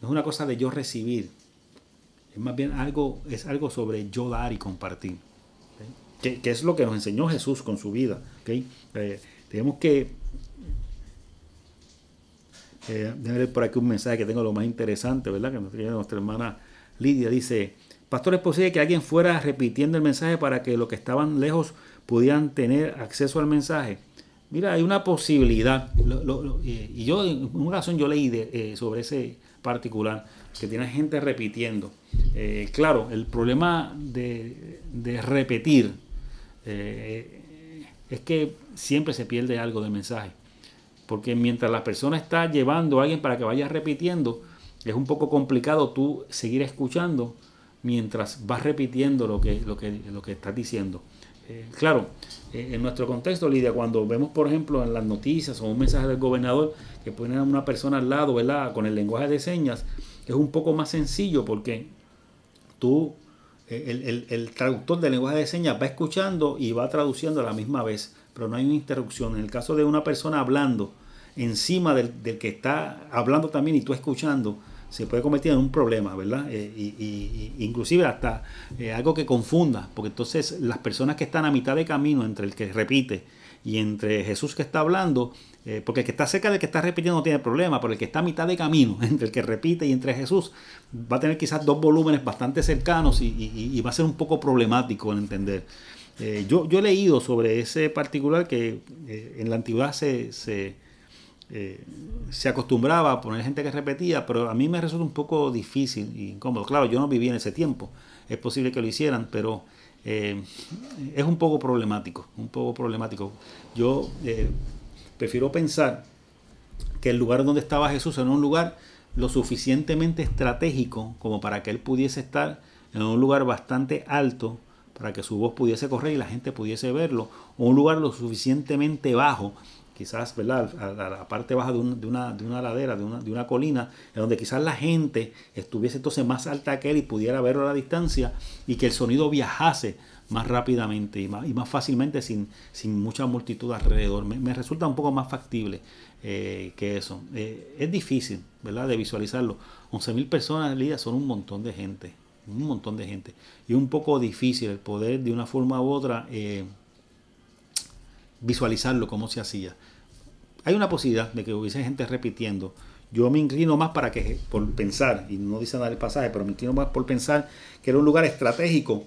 no es una cosa de yo recibir, es más bien algo sobre yo dar y compartir. ¿Okay? Que es lo que nos enseñó Jesús con su vida. ¿Okay? Tenemos que déjenme ver por aquí un mensaje que tengo lo más interesante, ¿verdad? Que nos tiene nuestra hermana Lidia. Dice, pastor, ¿es posible que alguien fuera repitiendo el mensaje para que los que estaban lejos pudieran tener acceso al mensaje? Mira, hay una posibilidad. Y yo en una ocasión yo leí sobre ese particular, que tiene gente repitiendo. Claro, el problema de repetir es que siempre se pierde algo del mensaje. Porque mientras la persona está llevando a alguien para que vaya repitiendo, es un poco complicado tú seguir escuchando mientras vas repitiendo lo que estás diciendo. Claro, en nuestro contexto, Lidia, cuando vemos, por ejemplo, en las noticias o un mensaje del gobernador que ponen a una persona al lado, ¿verdad?, con el lenguaje de señas, es un poco más sencillo porque tú, el traductor de lenguaje de señas va escuchando y va traduciendo a la misma vez, pero no hay una interrupción. En el caso de una persona hablando encima del que está hablando también y tú escuchando, se puede convertir en un problema, ¿verdad? Inclusive hasta algo que confunda, porque entonces las personas que están a mitad de camino entre el que repite y entre Jesús que está hablando, porque el que está cerca del que está repitiendo no tiene problema, pero el que está a mitad de camino entre el que repite y entre Jesús va a tener quizás dos volúmenes bastante cercanos y va a ser un poco problemático en entender. Yo he leído sobre ese particular que en la antigüedad se acostumbraba a poner gente que repetía, pero a mí me resulta un poco difícil e incómodo. Claro, yo no viví en ese tiempo, es posible que lo hicieran, pero es un poco problemático, Yo prefiero pensar que el lugar donde estaba Jesús era un lugar lo suficientemente estratégico como para que él pudiese estar en un lugar bastante alto para que su voz pudiese correr y la gente pudiese verlo, o un lugar lo suficientemente bajo, quizás, ¿verdad?, a la parte baja de una ladera, de una colina, en donde quizás la gente estuviese entonces más alta que él y pudiera verlo a la distancia y que el sonido viajase más rápidamente y más fácilmente sin mucha multitud alrededor. Me resulta un poco más factible que eso. Es difícil, ¿verdad?, de visualizarlo. 11.000 personas, Lidia, son un montón de gente. Y un poco difícil el poder de una forma u otra visualizarlo como se hacía. Hay una posibilidad de que hubiese gente repitiendo. Yo me inclino más por pensar, y no dice nada el pasaje, pero me inclino más por pensar que era un lugar estratégico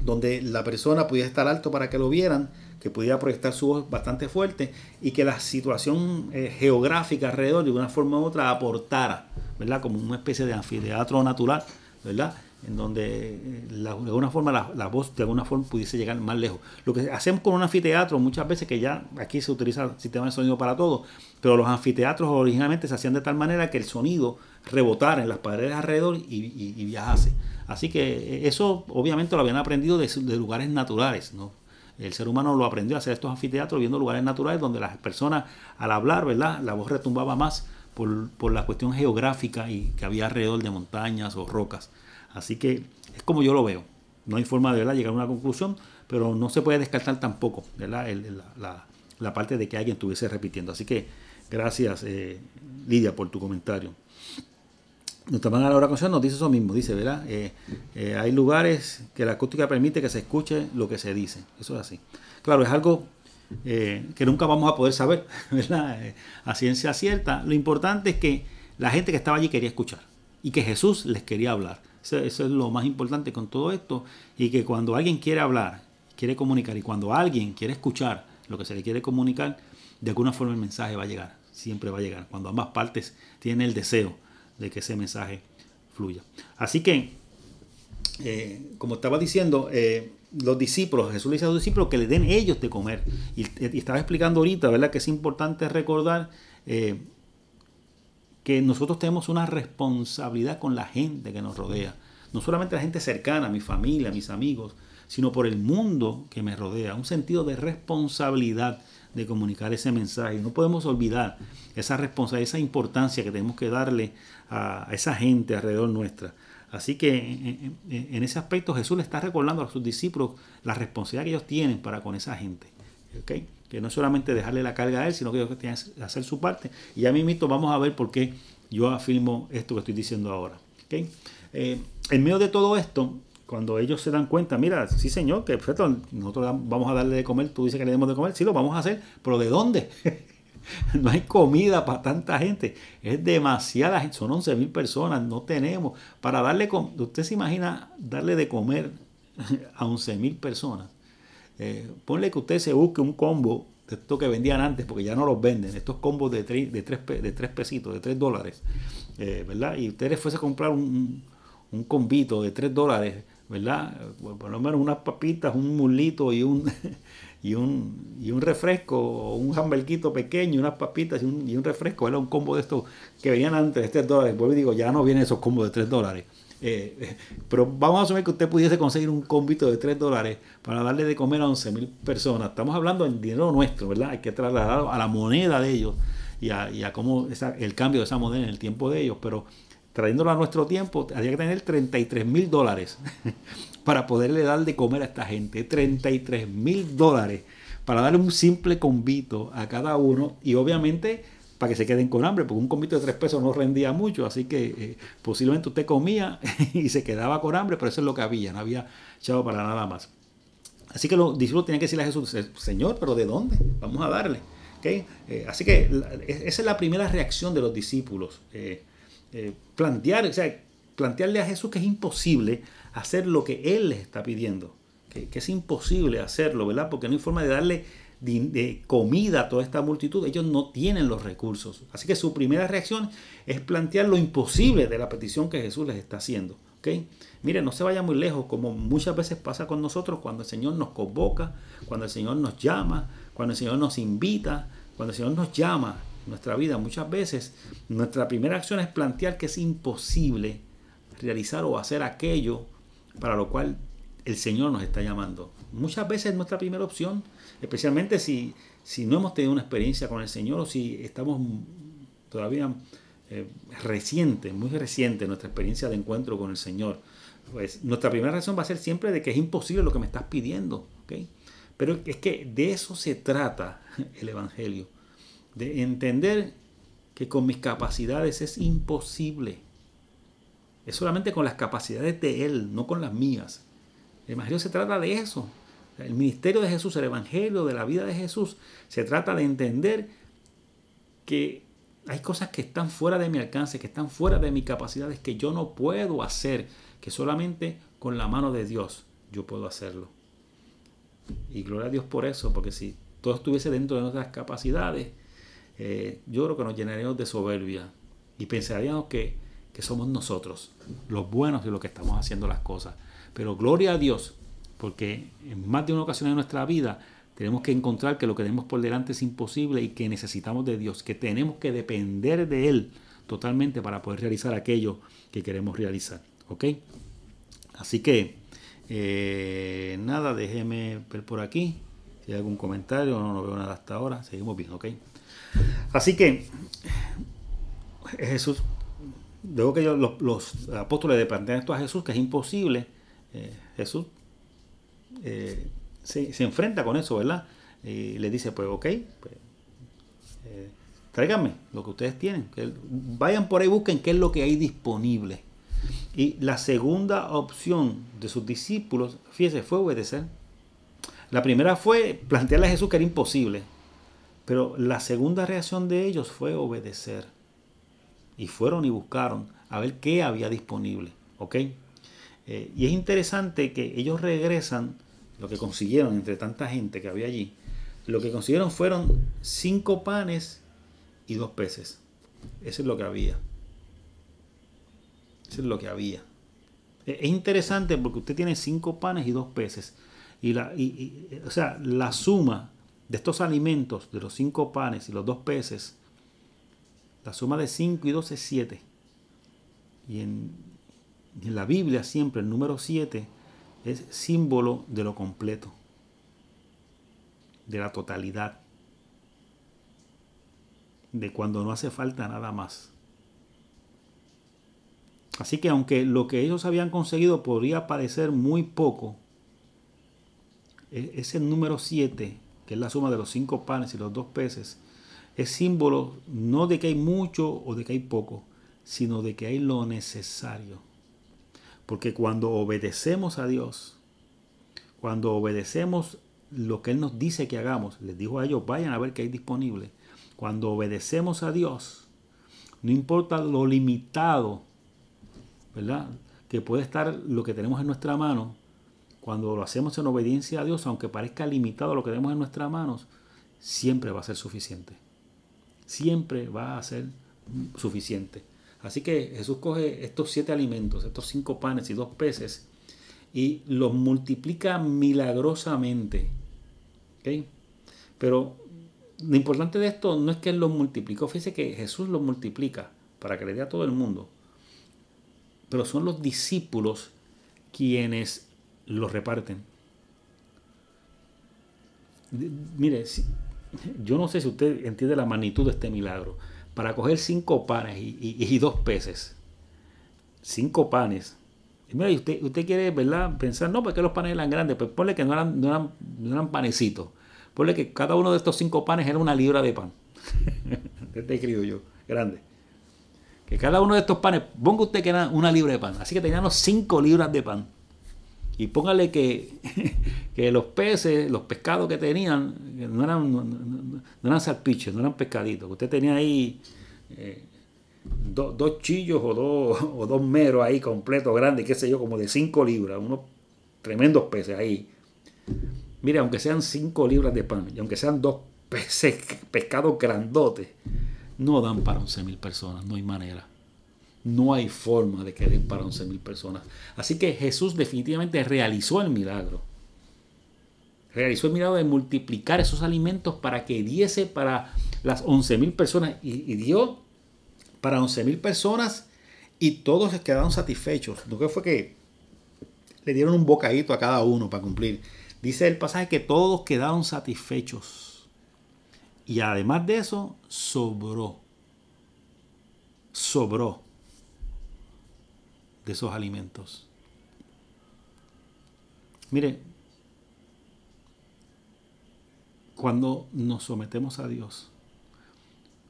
donde la persona pudiera estar alto para que lo vieran, que pudiera proyectar su voz bastante fuerte y que la situación geográfica alrededor de una forma u otra aportara, ¿verdad?, como una especie de anfiteatro natural, ¿verdad?, en donde de alguna forma la voz de alguna forma pudiese llegar más lejos. Lo que hacemos con un anfiteatro muchas veces, que ya aquí se utiliza el sistema de sonido para todo, pero los anfiteatros originalmente se hacían de tal manera que el sonido rebotara en las paredes alrededor y viajase. Así que eso obviamente lo habían aprendido de lugares naturales, ¿no? El ser humano lo aprendió a hacer estos anfiteatros viendo lugares naturales donde las personas al hablar, ¿verdad?, la voz retumbaba más por la cuestión geográfica y que había alrededor de montañas o rocas. Así que es como yo lo veo. No hay forma de, ¿verdad?, llegar a una conclusión, pero no se puede descartar tampoco, ¿verdad?, la parte de que alguien estuviese repitiendo. Así que gracias, Lidia, por tu comentario. Nuestra hermana Laura Concepción nos dice eso mismo. Dice, ¿verdad?, hay lugares que la acústica permite que se escuche lo que se dice. Eso es así. Claro, es algo que nunca vamos a poder saber, ¿verdad?, a ciencia cierta. Lo importante es que la gente que estaba allí quería escuchar y que Jesús les quería hablar. Eso es lo más importante con todo esto, y que cuando alguien quiere hablar, quiere comunicar, y cuando alguien quiere escuchar lo que se le quiere comunicar, de alguna forma el mensaje va a llegar, siempre va a llegar, cuando ambas partes tienen el deseo de que ese mensaje fluya. Así que, como estaba diciendo, los discípulos, Jesús le dice a los discípulos que le den ellos de comer, y estaba explicando ahorita, ¿verdad?, que es importante recordar que nosotros tenemos una responsabilidad con la gente que nos rodea. No solamente la gente cercana, mi familia, mis amigos, sino por el mundo que me rodea. Un sentido de responsabilidad de comunicar ese mensaje. No podemos olvidar esa responsabilidad, esa importancia que tenemos que darle a esa gente alrededor nuestra. Así que en ese aspecto Jesús le está recordando a sus discípulos la responsabilidad que ellos tienen para con esa gente. ¿Okay? Que no es solamente dejarle la carga a él, sino que ellos tienen que hacer su parte. Y ya mismo vamos a ver por qué yo afirmo esto que estoy diciendo ahora. ¿Okay? En medio de todo esto, cuando ellos se dan cuenta, mira, sí señor, que perfecto, nosotros vamos a darle de comer, tú dices que le demos de comer, sí lo vamos a hacer, pero ¿de dónde? No hay comida para tanta gente, es demasiada gente, son 11.000 personas, no tenemos para darle, usted se imagina darle de comer a 11.000 personas. Ponle que usted se busque un combo de esto que vendían antes, porque ya no los venden, estos combos de 3 pesitos, de 3 dólares, ¿verdad? Y usted le fuese a comprar un combito de 3 dólares, ¿verdad? Por lo menos unas papitas, un mulito y un refresco, o un hamburguito pequeño, unas papitas y un refresco, ¿verdad? Un combo de estos que venían antes de 3 dólares. Vuelvo y digo, ya no vienen esos combos de 3 dólares. Pero vamos a asumir que usted pudiese conseguir un combito de 3 dólares para darle de comer a 11.000 personas. Estamos hablando del dinero nuestro, ¿verdad? Hay que trasladarlo a la moneda de ellos y a cómo el cambio de esa moneda en el tiempo de ellos. Pero trayéndolo a nuestro tiempo, había que tener $33,000 para poderle dar de comer a esta gente. $33,000 para darle un simple convito a cada uno y obviamente para que se queden con hambre, porque un convito de 3 pesos no rendía mucho, así que posiblemente usted comía y se quedaba con hambre, pero eso es lo que había, no había chavo para nada más. Así que los discípulos tenían que decirle a Jesús, Señor, ¿pero de dónde? Vamos a darle. ¿Okay? Así que esa es la primera reacción de los discípulos. Plantearle a Jesús que es imposible hacer lo que Él les está pidiendo. Que es imposible hacerlo, ¿verdad? Porque no hay forma de darle de comida a toda esta multitud. Ellos no tienen los recursos. Así que su primera reacción es plantear lo imposible de la petición que Jesús les está haciendo. ¿Okay? Mire, no se vaya muy lejos, como muchas veces pasa con nosotros cuando el Señor nos convoca, cuando el Señor nos llama, cuando el Señor nos invita, cuando el Señor nos llama en nuestra vida. Muchas veces nuestra primera acción es plantear que es imposible realizar o hacer aquello para lo cual el Señor nos está llamando. Muchas veces es nuestra primera opción, especialmente si no hemos tenido una experiencia con el Señor o si estamos todavía muy reciente nuestra experiencia de encuentro con el Señor. Pues nuestra primera reacción va a ser siempre de que es imposible lo que me estás pidiendo. ¿Okay? Pero es que de eso se trata el Evangelio, de entender que con mis capacidades es imposible. Es solamente con las capacidades de Él, no con las mías. El Evangelio se trata de eso. El ministerio de Jesús, el Evangelio de la vida de Jesús, se trata de entender que hay cosas que están fuera de mi alcance, que están fuera de mis capacidades, que yo no puedo hacer, que solamente con la mano de Dios yo puedo hacerlo. Y gloria a Dios por eso, porque si todo estuviese dentro de nuestras capacidades, yo creo que nos llenaríamos de soberbia y pensaríamos que somos nosotros, los buenos y los que estamos haciendo las cosas. Pero gloria a Dios, porque en más de una ocasión en nuestra vida tenemos que encontrar que lo que tenemos por delante es imposible y que necesitamos de Dios, que tenemos que depender de Él totalmente para poder realizar aquello que queremos realizar. ¿Ok? Así que, nada, déjeme ver por aquí si hay algún comentario. No veo nada hasta ahora. Seguimos bien, ¿ok? Así que Jesús, luego que los apóstoles le plantean esto a Jesús, que es imposible, Jesús se enfrenta con eso, ¿verdad? Y le dice, pues ok, pues, tráiganme lo que ustedes tienen. Vayan por ahí, busquen qué es lo que hay disponible. Y la segunda opción de sus discípulos, fíjese, fue obedecer. La primera fue plantearle a Jesús que era imposible. Pero la segunda reacción de ellos fue obedecer. Y fueron y buscaron a ver qué había disponible. ¿Ok? Y es interesante que ellos regresan, lo que consiguieron entre tanta gente que había allí, lo que consiguieron fueron 5 panes y 2 peces. Eso es lo que había. Eso es lo que había. Es interesante porque usted tiene 5 panes y 2 peces. O sea, la suma de estos alimentos, de los 5 panes y los 2 peces, la suma de 5 y 2 es 7. Y en la Biblia siempre el número 7 es símbolo de lo completo, de la totalidad, de cuando no hace falta nada más. Así que aunque lo que ellos habían conseguido podría parecer muy poco, ese número 7, que es la suma de los 5 panes y los 2 peces, es símbolo no de que hay mucho o de que hay poco, sino de que hay lo necesario. Porque cuando obedecemos a Dios, cuando obedecemos lo que Él nos dice que hagamos, les dijo a ellos, vayan a ver qué hay disponible. Cuando obedecemos a Dios, no importa lo limitado, ¿verdad?, que puede estar lo que tenemos en nuestra mano, cuando lo hacemos en obediencia a Dios, aunque parezca limitado lo que tenemos en nuestras manos, siempre va a ser suficiente. Siempre va a ser suficiente. Así que Jesús coge estos 7 alimentos, estos 5 panes y 2 peces, y los multiplica milagrosamente. ¿Okay? Pero lo importante de esto no es que Él los multiplicó. Fíjese que Jesús los multiplica para que le dé a todo el mundo. Pero son los discípulos quienes los reparten. Mire, yo no sé si usted entiende la magnitud de este milagro. Para coger 5 panes y 2 peces, 5 panes. Y mira, usted quiere, ¿verdad?, pensar, no, porque los panes eran grandes, pues ponle que no eran panecitos. Ponle que cada uno de estos 5 panes era 1 libra de pan. Te he escrito yo, grande. Que cada uno de estos panes, ponga usted que era 1 libra de pan. Así que tenían los 5 libras de pan. Y póngale que los peces, los pescados que tenían, no eran salpiches, no eran pescaditos. Usted tenía ahí 2 chillos o 2 meros ahí completos, grandes, qué sé yo, como de 5 libras. Unos tremendos peces ahí. Mire, aunque sean 5 libras de pan y aunque sean 2 pescados grandotes, no dan para 11,000 personas, no hay manera. No hay forma de que den para 11,000 personas. Así que Jesús definitivamente realizó el milagro. Realizó el milagro de multiplicar esos alimentos para que diese para las 11,000 personas. Y dio para 11,000 personas y todos les quedaron satisfechos. Lo que fue que le dieron un bocadito a cada uno para cumplir. Dice el pasaje que todos quedaron satisfechos. Y además de eso, sobró de esos alimentos. Mire, cuando nos sometemos a Dios,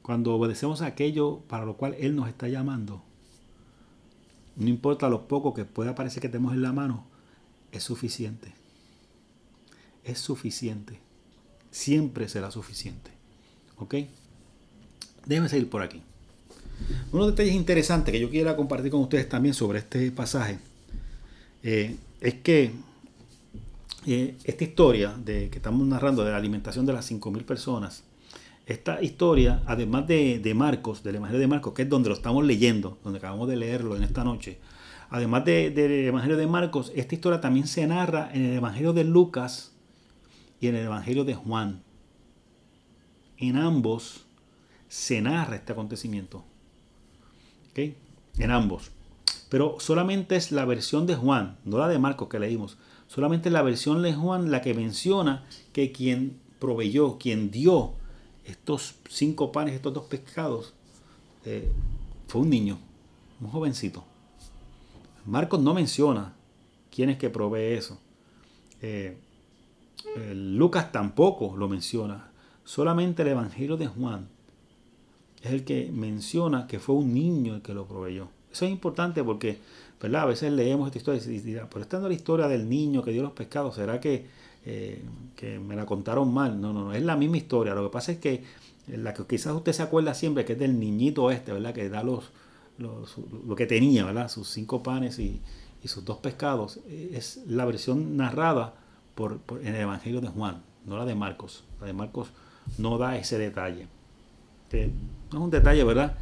cuando obedecemos a aquello para lo cual Él nos está llamando, no importa lo poco que pueda parecer que tenemos en la mano, es suficiente. Es suficiente. Siempre será suficiente. ¿Ok? Déjenme seguir por aquí. Unos detalles interesantes que yo quiera compartir con ustedes también sobre este pasaje es que esta historia que estamos narrando de la alimentación de las 5,000 personas, esta historia, además de Marcos, del Evangelio de Marcos, que es donde lo estamos leyendo, donde acabamos de leerlo en esta noche, además del Evangelio de Marcos, esta historia también se narra en el Evangelio de Lucas y en el Evangelio de Juan. En ambos se narra este acontecimiento. ¿Okay? En ambos. Pero solamente es la versión de Juan, no la de Marcos que leímos. Solamente la versión de Juan la que menciona que quien proveyó, quien dio estos 5 panes, estos 2 pescados, fue un niño, un jovencito. Marcos no menciona quién es que provee eso. Lucas tampoco lo menciona. Solamente el Evangelio de Juan es el que menciona que fue un niño el que lo proveyó. Eso es importante porque, ¿verdad?, a veces leemos esta historia y dirán, pero esta no es la historia del niño que dio los pescados, ¿será que me la contaron mal? No, es la misma historia. Lo que pasa es que la que quizás usted se acuerda siempre, que es del niñito ¿verdad?, que da lo que tenía, ¿verdad?, sus 5 panes y sus 2 pescados, es la versión narrada en el Evangelio de Juan, no la de Marcos. La de Marcos no da ese detalle. No es un detalle, ¿verdad?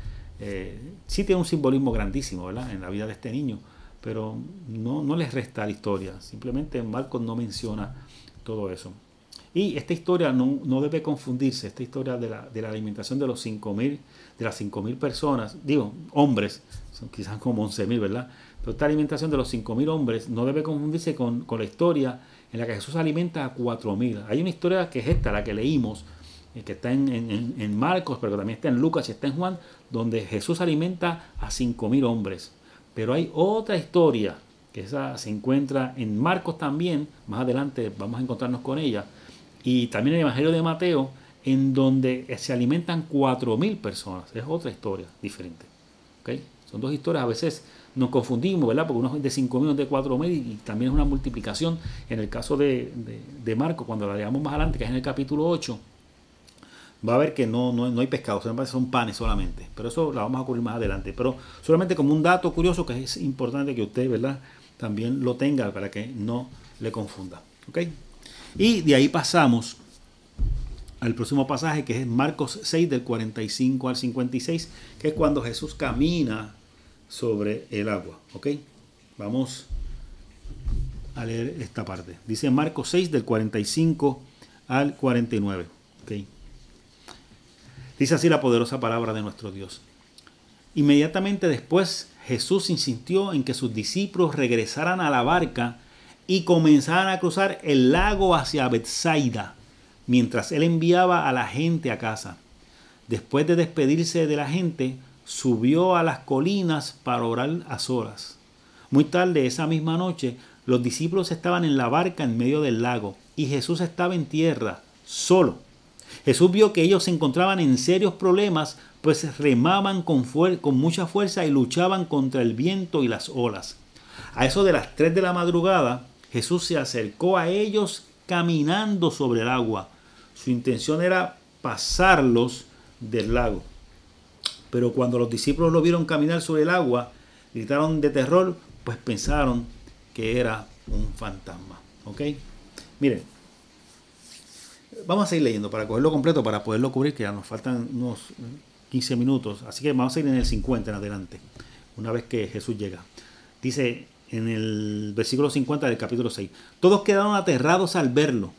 Sí tiene un simbolismo grandísimo, ¿verdad?, en la vida de este niño, pero no les resta la historia. Simplemente Marcos no menciona todo eso. Y esta historia no debe confundirse, esta historia de la alimentación de los 5,000, de las 5,000 personas, hombres, son quizás como 11,000, ¿verdad? Pero esta alimentación de los 5,000 hombres no debe confundirse con la historia en la que Jesús alimenta a 4,000. Hay una historia que es esta, la que leímos, que está en Marcos, pero también está en Lucas y está en Juan, donde Jesús alimenta a 5,000 hombres. Pero hay otra historia, que esa se encuentra en Marcos también, más adelante vamos a encontrarnos con ella, y también en el Evangelio de Mateo, en donde se alimentan 4,000 personas. Es otra historia diferente. ¿Okay? Son 2 historias, a veces nos confundimos, ¿verdad?, porque uno es de 5,000, uno es de 4,000 y también es una multiplicación. En el caso de Marcos, cuando la leamos más adelante, que es en el capítulo 8, va a ver que no hay pescado, son panes solamente. Pero eso la vamos a cubrir más adelante. Pero solamente como un dato curioso que es importante que usted, ¿verdad?, también lo tenga para que no le confunda. ¿Ok? Y de ahí pasamos al próximo pasaje, que es Marcos 6, del 45 al 56, que es cuando Jesús camina sobre el agua. ¿Ok? Vamos a leer esta parte. Dice Marcos 6, del 45 al 49. ¿Ok? Dice así la poderosa palabra de nuestro Dios. Inmediatamente después Jesús insistió en que sus discípulos regresaran a la barca y comenzaran a cruzar el lago hacia Betsaida, mientras él enviaba a la gente a casa. Después de despedirse de la gente, subió a las colinas para orar a solas. Muy tarde esa misma noche, los discípulos estaban en la barca en medio del lago y Jesús estaba en tierra, solo. Jesús vio que ellos se encontraban en serios problemas, pues remaban con mucha fuerza y luchaban contra el viento y las olas. A eso de las 3 de la madrugada, Jesús se acercó a ellos caminando sobre el agua. Su intención era pasarlos del lago. Pero cuando los discípulos lo vieron caminar sobre el agua, gritaron de terror, pues pensaron que era un fantasma. ¿Ok? Miren, vamos a seguir leyendo para cogerlo completo, para poderlo cubrir, que ya nos faltan unos 15 minutos. Así que vamos a ir en el 50 en adelante, una vez que Jesús llega. Dice en el versículo 50 del capítulo 6. Todos quedaron aterrados al verlo,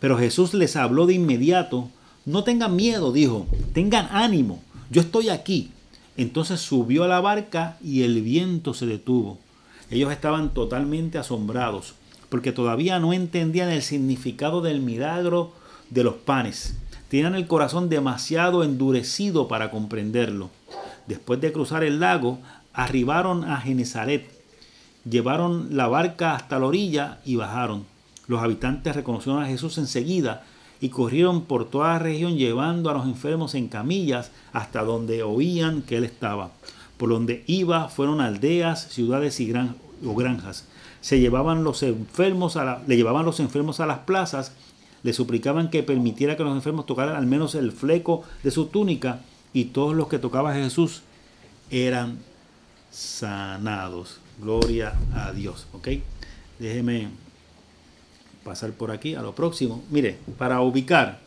pero Jesús les habló de inmediato. No tengan miedo, dijo, tengan ánimo, yo estoy aquí. Entonces subió a la barca y el viento se detuvo. Ellos estaban totalmente asombrados, porque todavía no entendían el significado del milagro de los panes. Tenían el corazón demasiado endurecido para comprenderlo. Después de cruzar el lago, arribaron a Genesaret. Llevaron la barca hasta la orilla y bajaron. Los habitantes reconocieron a Jesús enseguida y corrieron por toda la región llevando a los enfermos en camillas hasta donde oían que él estaba. Por donde iba fueron aldeas, ciudades y granjas. Le llevaban los enfermos a las plazas, le suplicaban que permitiera que los enfermos tocaran al menos el fleco de su túnica, y todos los que tocaba a Jesús eran sanados. Gloria a Dios. ¿Ok? Déjeme pasar por aquí a lo próximo. Mire, para ubicar,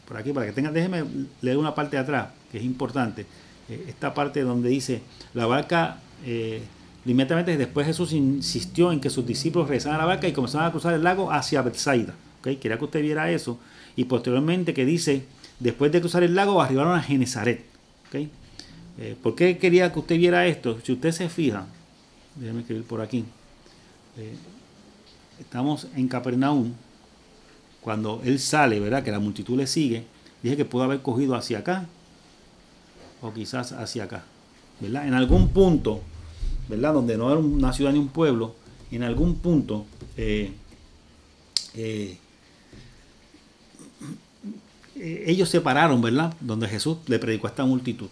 por aquí, para que tengan, déjeme leer una parte de atrás, que es importante. Esta parte donde dice, la barca, inmediatamente después Jesús insistió en que sus discípulos regresaran a la barca y comenzaron a cruzar el lago hacia Betsaida. ¿Ok? Quería que usted viera eso. Y posteriormente que dice, después de cruzar el lago, arribaron a Genesaret. ¿Ok? ¿Por qué quería que usted viera esto? Si usted se fija, déjeme escribir por aquí. Estamos en Capernaum. Cuando él sale, ¿verdad? Que la multitud le sigue. Dije que pudo haber cogido hacia acá o quizás hacia acá, ¿verdad? En algún punto, ¿verdad? Donde no era una ciudad ni un pueblo, en algún punto ellos se pararon, ¿verdad? Donde Jesús le predicó a esta multitud.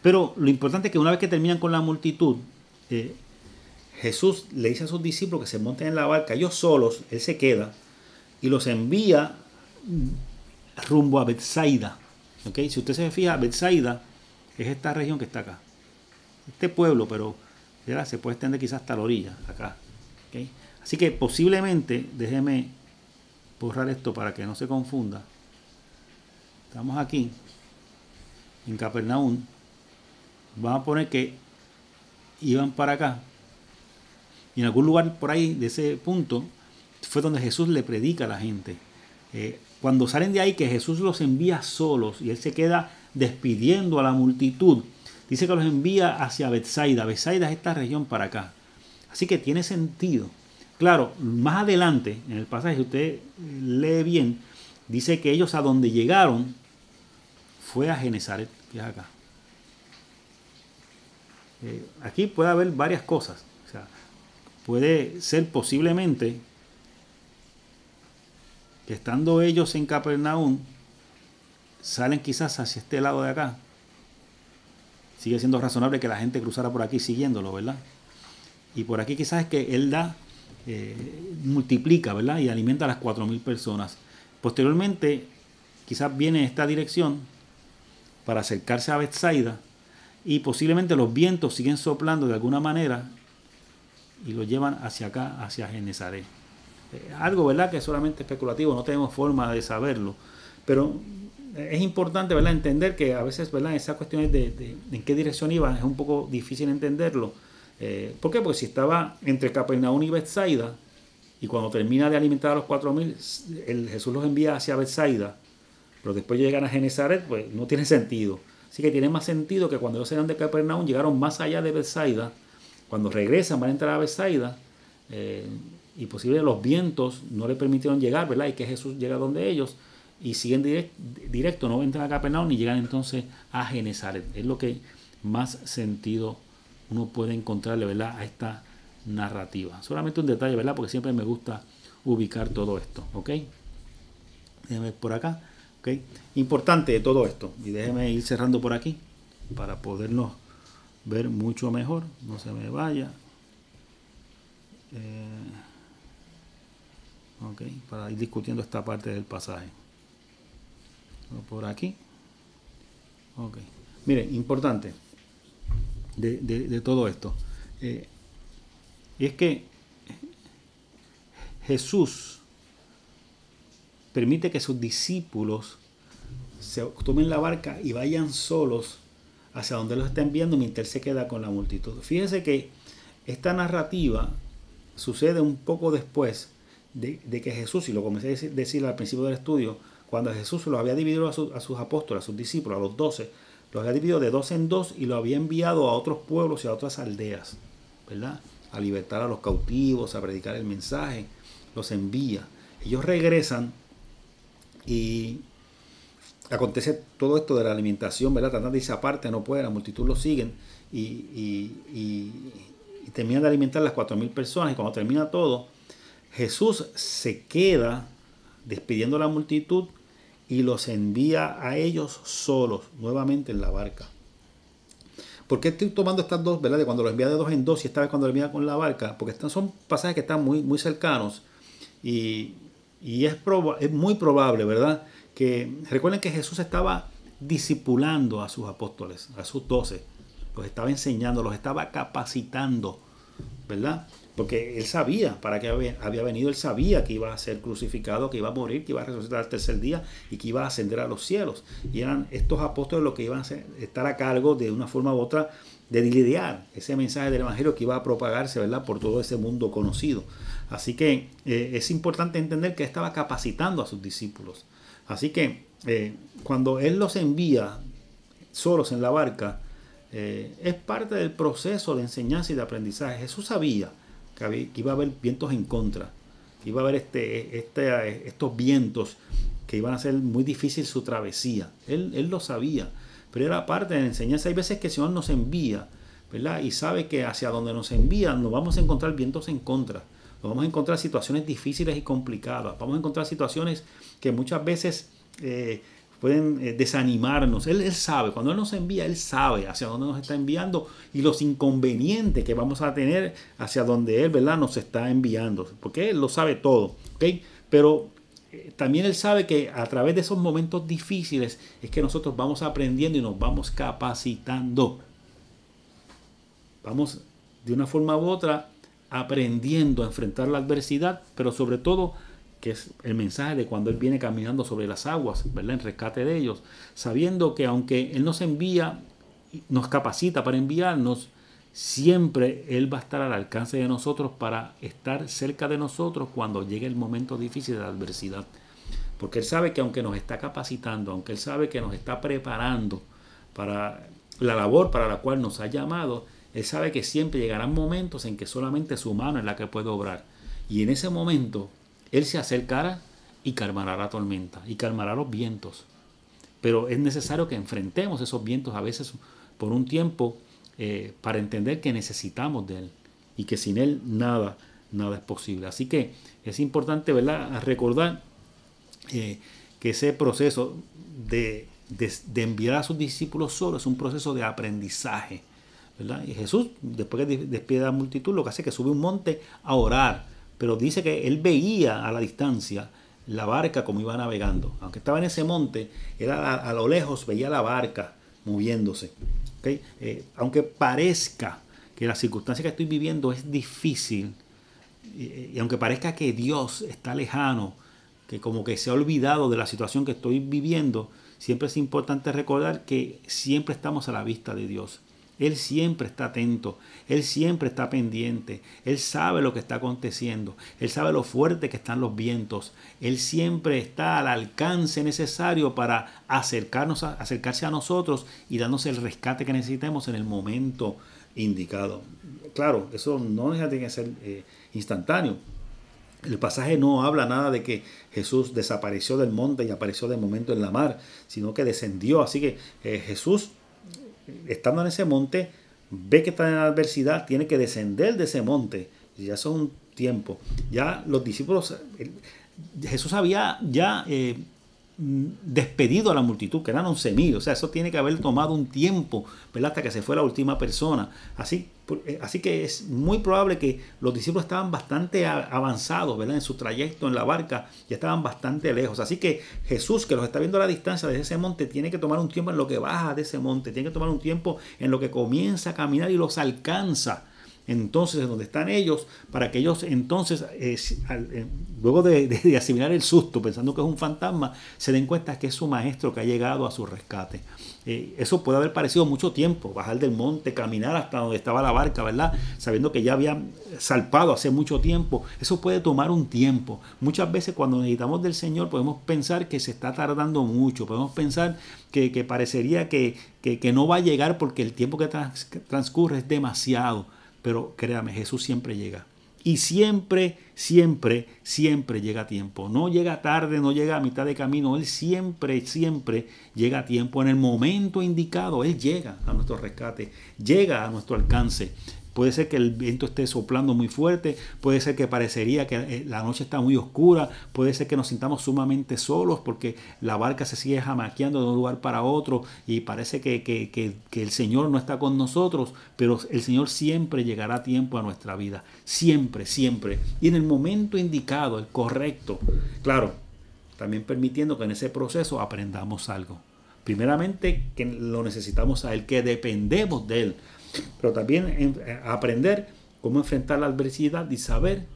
Pero lo importante es que una vez que terminan con la multitud, Jesús le dice a sus discípulos que se monten en la barca, ellos solos, él se queda y los envía rumbo a Betsaida. ¿Okay? Si usted se fija, Betsaida es esta región que está acá. Este pueblo, pero ¿verdad? Se puede extender quizás hasta la orilla, acá. ¿Okay? Así que posiblemente, déjeme borrar esto para que no se confunda. Estamos aquí, en Capernaum. Vamos a poner que iban para acá. Y en algún lugar por ahí, de ese punto, fue donde Jesús le predica a la gente. Cuando salen de ahí, que Jesús los envía solos y él se queda despidiendo a la multitud, dice que los envía hacia Betsaida. Betsaida es esta región para acá. Así que tiene sentido. Claro, más adelante, en el pasaje, usted lee bien, dice que ellos a donde llegaron fue a Genesaret, que es acá. Aquí puede haber varias cosas. O sea, puede ser posiblemente que estando ellos en Capernaum, salen quizás hacia este lado de acá. Sigue siendo razonable que la gente cruzara por aquí siguiéndolo, ¿verdad? Y por aquí quizás es que él multiplica, ¿verdad? Y alimenta a las 4,000 personas. Posteriormente, quizás viene esta dirección para acercarse a Betsaida y posiblemente los vientos siguen soplando de alguna manera y lo llevan hacia acá, hacia Genesaret. Algo, ¿verdad?, que es solamente especulativo, no tenemos forma de saberlo, pero es importante, ¿verdad?, entender que a veces, ¿verdad?, esas cuestiones de en qué dirección iban es un poco difícil entenderlo. ¿Por qué? Porque si estaba entre Capernaum y Betsaida y cuando termina de alimentar a los 4,000, Jesús los envía hacia Betsaida, pero después llegan a Genesaret, pues no tiene sentido. Así que tiene más sentido que cuando ellos eran de Capernaum llegaron más allá de Betsaida. Cuando regresan van a entrar a Betsaida y posiblemente los vientos no le permitieron llegar, ¿verdad? Y que Jesús llega donde ellos y siguen directo, no entran a Capernaum ni llegan entonces a Genezaret. Es lo que más sentido uno puede encontrarle, ¿verdad?, a esta narrativa. Solamente un detalle, ¿verdad?, porque siempre me gusta ubicar todo esto, ¿ok? Déjeme ver por acá, ¿ok? Importante de todo esto, y déjeme ir cerrando por aquí para podernos ver mucho mejor. No se me vaya. Ok, para ir discutiendo esta parte del pasaje. Por aquí. Ok. Miren, importante de todo esto. Y es que Jesús permite que sus discípulos se tomen la barca y vayan solos hacia donde los está enviando mientras él se queda con la multitud. Fíjense que esta narrativa sucede un poco después de que Jesús, y lo comencé a decir al principio del estudio, cuando Jesús los había dividido a sus apóstoles, a sus discípulos, a los 12, los había dividido de 2 en 2 y los había enviado a otros pueblos y a otras aldeas, ¿verdad?, a libertar a los cautivos, a predicar el mensaje. Los envía. Ellos regresan y acontece todo esto de la alimentación, ¿verdad? Tratando de irse aparte, no puede, la multitud los siguen y terminan de alimentar a las 4.000 personas. Y cuando termina todo, Jesús se queda despidiendo a la multitud y los envía a ellos solos, nuevamente en la barca. ¿Por qué estoy tomando estas dos, ¿verdad?, de cuando los envía de 2 en 2 y esta vez cuando los envía con la barca? Porque son pasajes que están muy, muy cercanos y es muy probable, ¿verdad?, que recuerden que Jesús estaba discipulando a sus apóstoles, a sus 12, los estaba enseñando, los estaba capacitando, ¿verdad? Porque él sabía para qué había venido, él sabía que iba a ser crucificado, que iba a morir, que iba a resucitar al tercer día y que iba a ascender a los cielos. Y eran estos apóstoles los que iban a estar a cargo de una forma u otra de lidiar ese mensaje del evangelio que iba a propagarse, ¿verdad?, por todo ese mundo conocido. Así que es importante entender que estaba capacitando a sus discípulos. Así que cuando él los envía solos en la barca, es parte del proceso de enseñanza y de aprendizaje. Jesús sabía que iba a haber vientos en contra, que iba a haber estos vientos que iban a hacer muy difícil su travesía. Él lo sabía, pero era parte de la enseñanza. Hay veces que el Señor nos envía, ¿verdad?, y sabe que hacia donde nos envía nos vamos a encontrar vientos en contra, nos vamos a encontrar situaciones difíciles y complicadas, vamos a encontrar situaciones que muchas veces pueden desanimarnos. Él sabe, cuando Él nos envía, Él sabe hacia dónde nos está enviando y los inconvenientes que vamos a tener hacia donde Él, ¿verdad?, nos está enviando, porque Él lo sabe todo, ¿ok? Pero también Él sabe que a través de esos momentos difíciles es que nosotros vamos aprendiendo y nos vamos capacitando. Vamos de una forma u otra aprendiendo a enfrentar la adversidad, pero sobre todo, que es el mensaje de cuando Él viene caminando sobre las aguas, ¿verdad?, en rescate de ellos, sabiendo que aunque Él nos envía, nos capacita para enviarnos, siempre Él va a estar al alcance de nosotros para estar cerca de nosotros cuando llegue el momento difícil de la adversidad. Porque Él sabe que aunque nos está capacitando, aunque Él sabe que nos está preparando para la labor para la cual nos ha llamado, Él sabe que siempre llegarán momentos en que solamente su mano es la que puede obrar. Y en ese momento Él se acercará y calmará la tormenta y calmará los vientos. Pero es necesario que enfrentemos esos vientos a veces por un tiempo para entender que necesitamos de Él y que sin Él nada es posible. Así que es importante, ¿verdad?, recordar que ese proceso de enviar a sus discípulos solos es un proceso de aprendizaje, ¿verdad? Y Jesús, después que despide a la multitud, lo que hace es que sube un monte a orar. Pero dice que él veía a la distancia la barca como iba navegando. Aunque estaba en ese monte, él a lo lejos veía la barca moviéndose. ¿Okay? Aunque parezca que la circunstancia que estoy viviendo es difícil, y aunque parezca que Dios está lejano, que como que se ha olvidado de la situación que estoy viviendo, siempre es importante recordar que siempre estamos a la vista de Dios. Él siempre está atento, Él siempre está pendiente, Él sabe lo que está aconteciendo, Él sabe lo fuerte que están los vientos, Él siempre está al alcance necesario para acercarse a nosotros y darnos el rescate que necesitemos en el momento indicado. Claro, eso no deja de ser instantáneo, El pasaje no habla nada de que Jesús desapareció del monte y apareció de momento en la mar, sino que descendió. Así que Jesús, estando en ese monte, ve que está en adversidad, tiene que descender de ese monte. Y ya son un tiempo. Ya los discípulos, Jesús había ya despedido a la multitud, que eran 11,000. O sea, eso tiene que haber tomado un tiempo, ¿verdad?, hasta que se fue la última persona. Así que es muy probable que los discípulos estaban bastante avanzados, ¿verdad?, en su trayecto en la barca, ya estaban bastante lejos. Así que Jesús, que los está viendo a la distancia desde ese monte, tiene que tomar un tiempo en lo que baja de ese monte, tiene que tomar un tiempo en lo que comienza a caminar y los alcanza. Entonces, en donde están ellos, para que ellos entonces, luego de asimilar el susto, pensando que es un fantasma, se den cuenta que es su maestro que ha llegado a su rescate. Eso puede haber parecido mucho tiempo, bajar del monte, caminar hasta donde estaba la barca, ¿verdad?, sabiendo que ya había zarpado hace mucho tiempo. Eso puede tomar un tiempo. Muchas veces cuando necesitamos del Señor podemos pensar que se está tardando mucho, podemos pensar que parecería que no va a llegar porque el tiempo que transcurre es demasiado. Pero créame, Jesús siempre llega. Y siempre, siempre, siempre llega a tiempo. No llega tarde, no llega a mitad de camino. Él siempre, siempre llega a tiempo. En el momento indicado, Él llega a nuestro rescate, llega a nuestro alcance. Puede ser que el viento esté soplando muy fuerte, puede ser que parecería que la noche está muy oscura, puede ser que nos sintamos sumamente solos porque la barca se sigue jamaqueando de un lugar para otro y parece que el Señor no está con nosotros, pero el Señor siempre llegará a tiempo a nuestra vida, siempre, siempre, y en el momento indicado, el correcto. Claro, también permitiendo que en ese proceso aprendamos algo. Primeramente, que lo necesitamos a Él, que dependemos de Él. Pero también aprender cómo enfrentar la adversidad y saber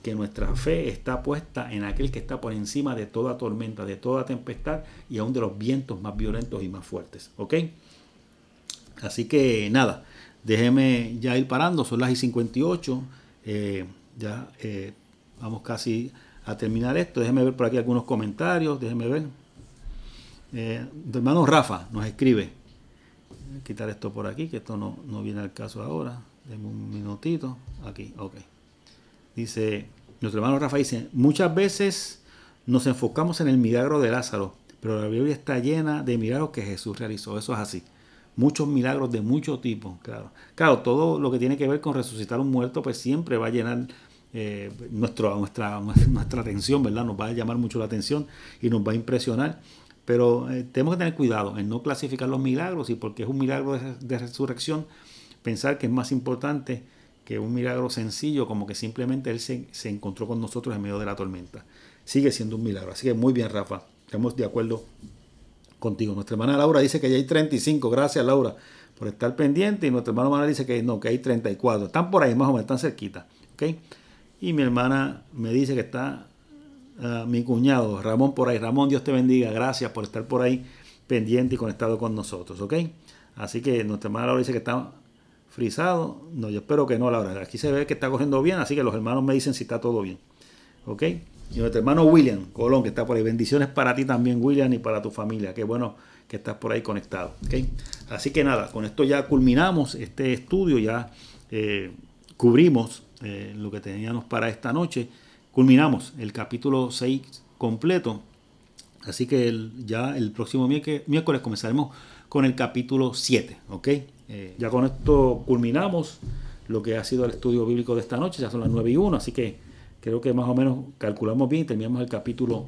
que nuestra fe está puesta en aquel que está por encima de toda tormenta, de toda tempestad y aún de los vientos más violentos y más fuertes. ¿Ok? Así que nada, déjeme ya ir parando, son las 1:58. Vamos casi a terminar esto. Déjeme ver por aquí algunos comentarios, déjeme ver. Tu hermano Rafa nos escribe. Voy a quitar esto por aquí, que esto no viene al caso ahora. Denme un minutito. Aquí, ok. Dice, nuestro hermano Rafa dice, muchas veces nos enfocamos en el milagro de Lázaro, pero la Biblia está llena de milagros que Jesús realizó. Eso es así. Muchos milagros de mucho tipo, claro. Claro, todo lo que tiene que ver con resucitar un muerto, pues siempre va a llenar nuestra atención, ¿verdad? Nos va a llamar mucho la atención y nos va a impresionar. Pero tenemos que tener cuidado en no clasificar los milagros y porque es un milagro de resurrección, pensar que es más importante que un milagro sencillo, como que simplemente Él se encontró con nosotros en medio de la tormenta. Sigue siendo un milagro. Así que muy bien, Rafa. Estamos de acuerdo contigo. Nuestra hermana Laura dice que ya hay 35. Gracias, Laura, por estar pendiente. Y nuestro hermano Manuel dice que no, que hay 34. Están por ahí, más o menos, están cerquita. ¿Okay? Y mi hermana me dice que está... mi cuñado Ramón por ahí. Ramón, Dios te bendiga, gracias por estar por ahí pendiente y conectado con nosotros, ¿ok? Así que nuestra hermana Laura dice que está frisado. No, yo espero que no, Laura. Aquí se ve que está corriendo bien, así que los hermanos me dicen si está todo bien, ¿ok? Y nuestro hermano William Colón, que está por ahí. Bendiciones para ti también, William, y para tu familia. Qué bueno que estás por ahí conectado, ¿ok? Así que nada, con esto ya culminamos este estudio, ya cubrimos lo que teníamos para esta noche. Culminamos el capítulo 6 completo, así que ya el próximo miércoles comenzaremos con el capítulo 7, ¿ok? Ya con esto culminamos lo que ha sido el estudio bíblico de esta noche, ya son las 9:01, así que creo que más o menos calculamos bien y terminamos el capítulo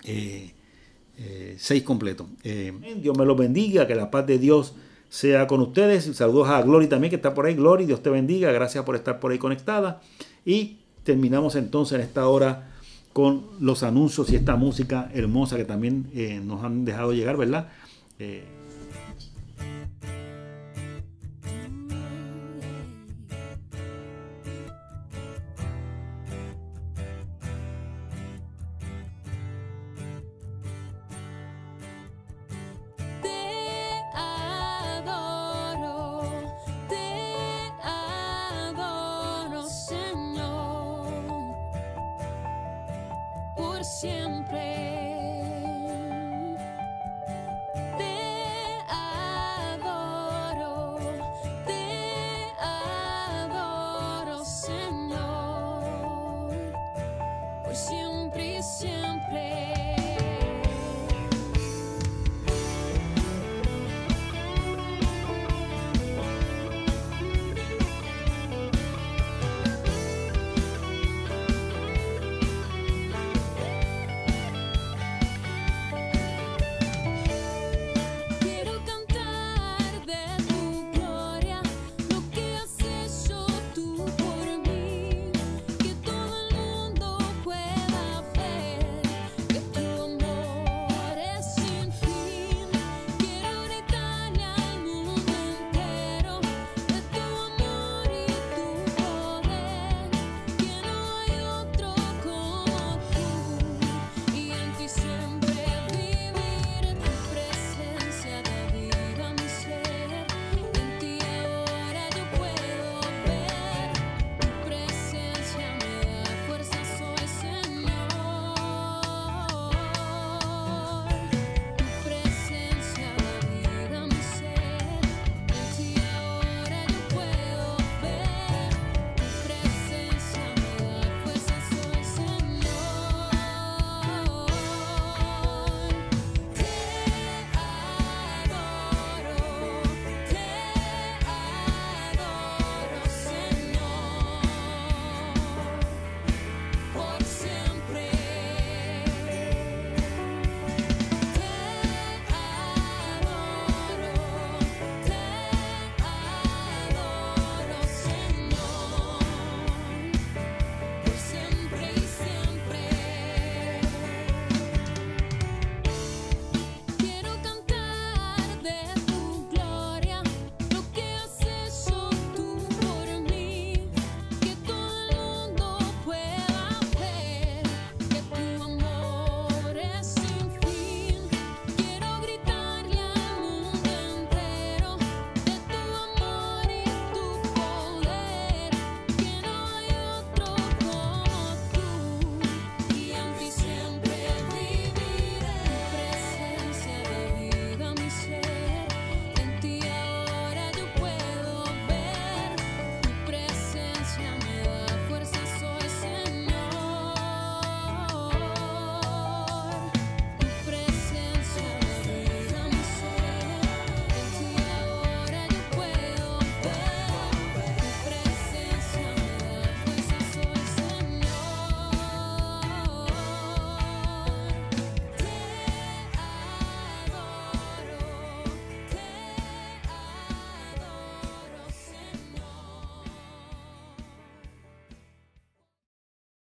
6 completo. Dios me los bendiga, que la paz de Dios sea con ustedes. Saludos a Glory también, que está por ahí. Glory, Dios te bendiga, gracias por estar por ahí conectada. Y terminamos entonces en esta hora con los anuncios y esta música hermosa que también nos han dejado llegar, ¿verdad? Siempre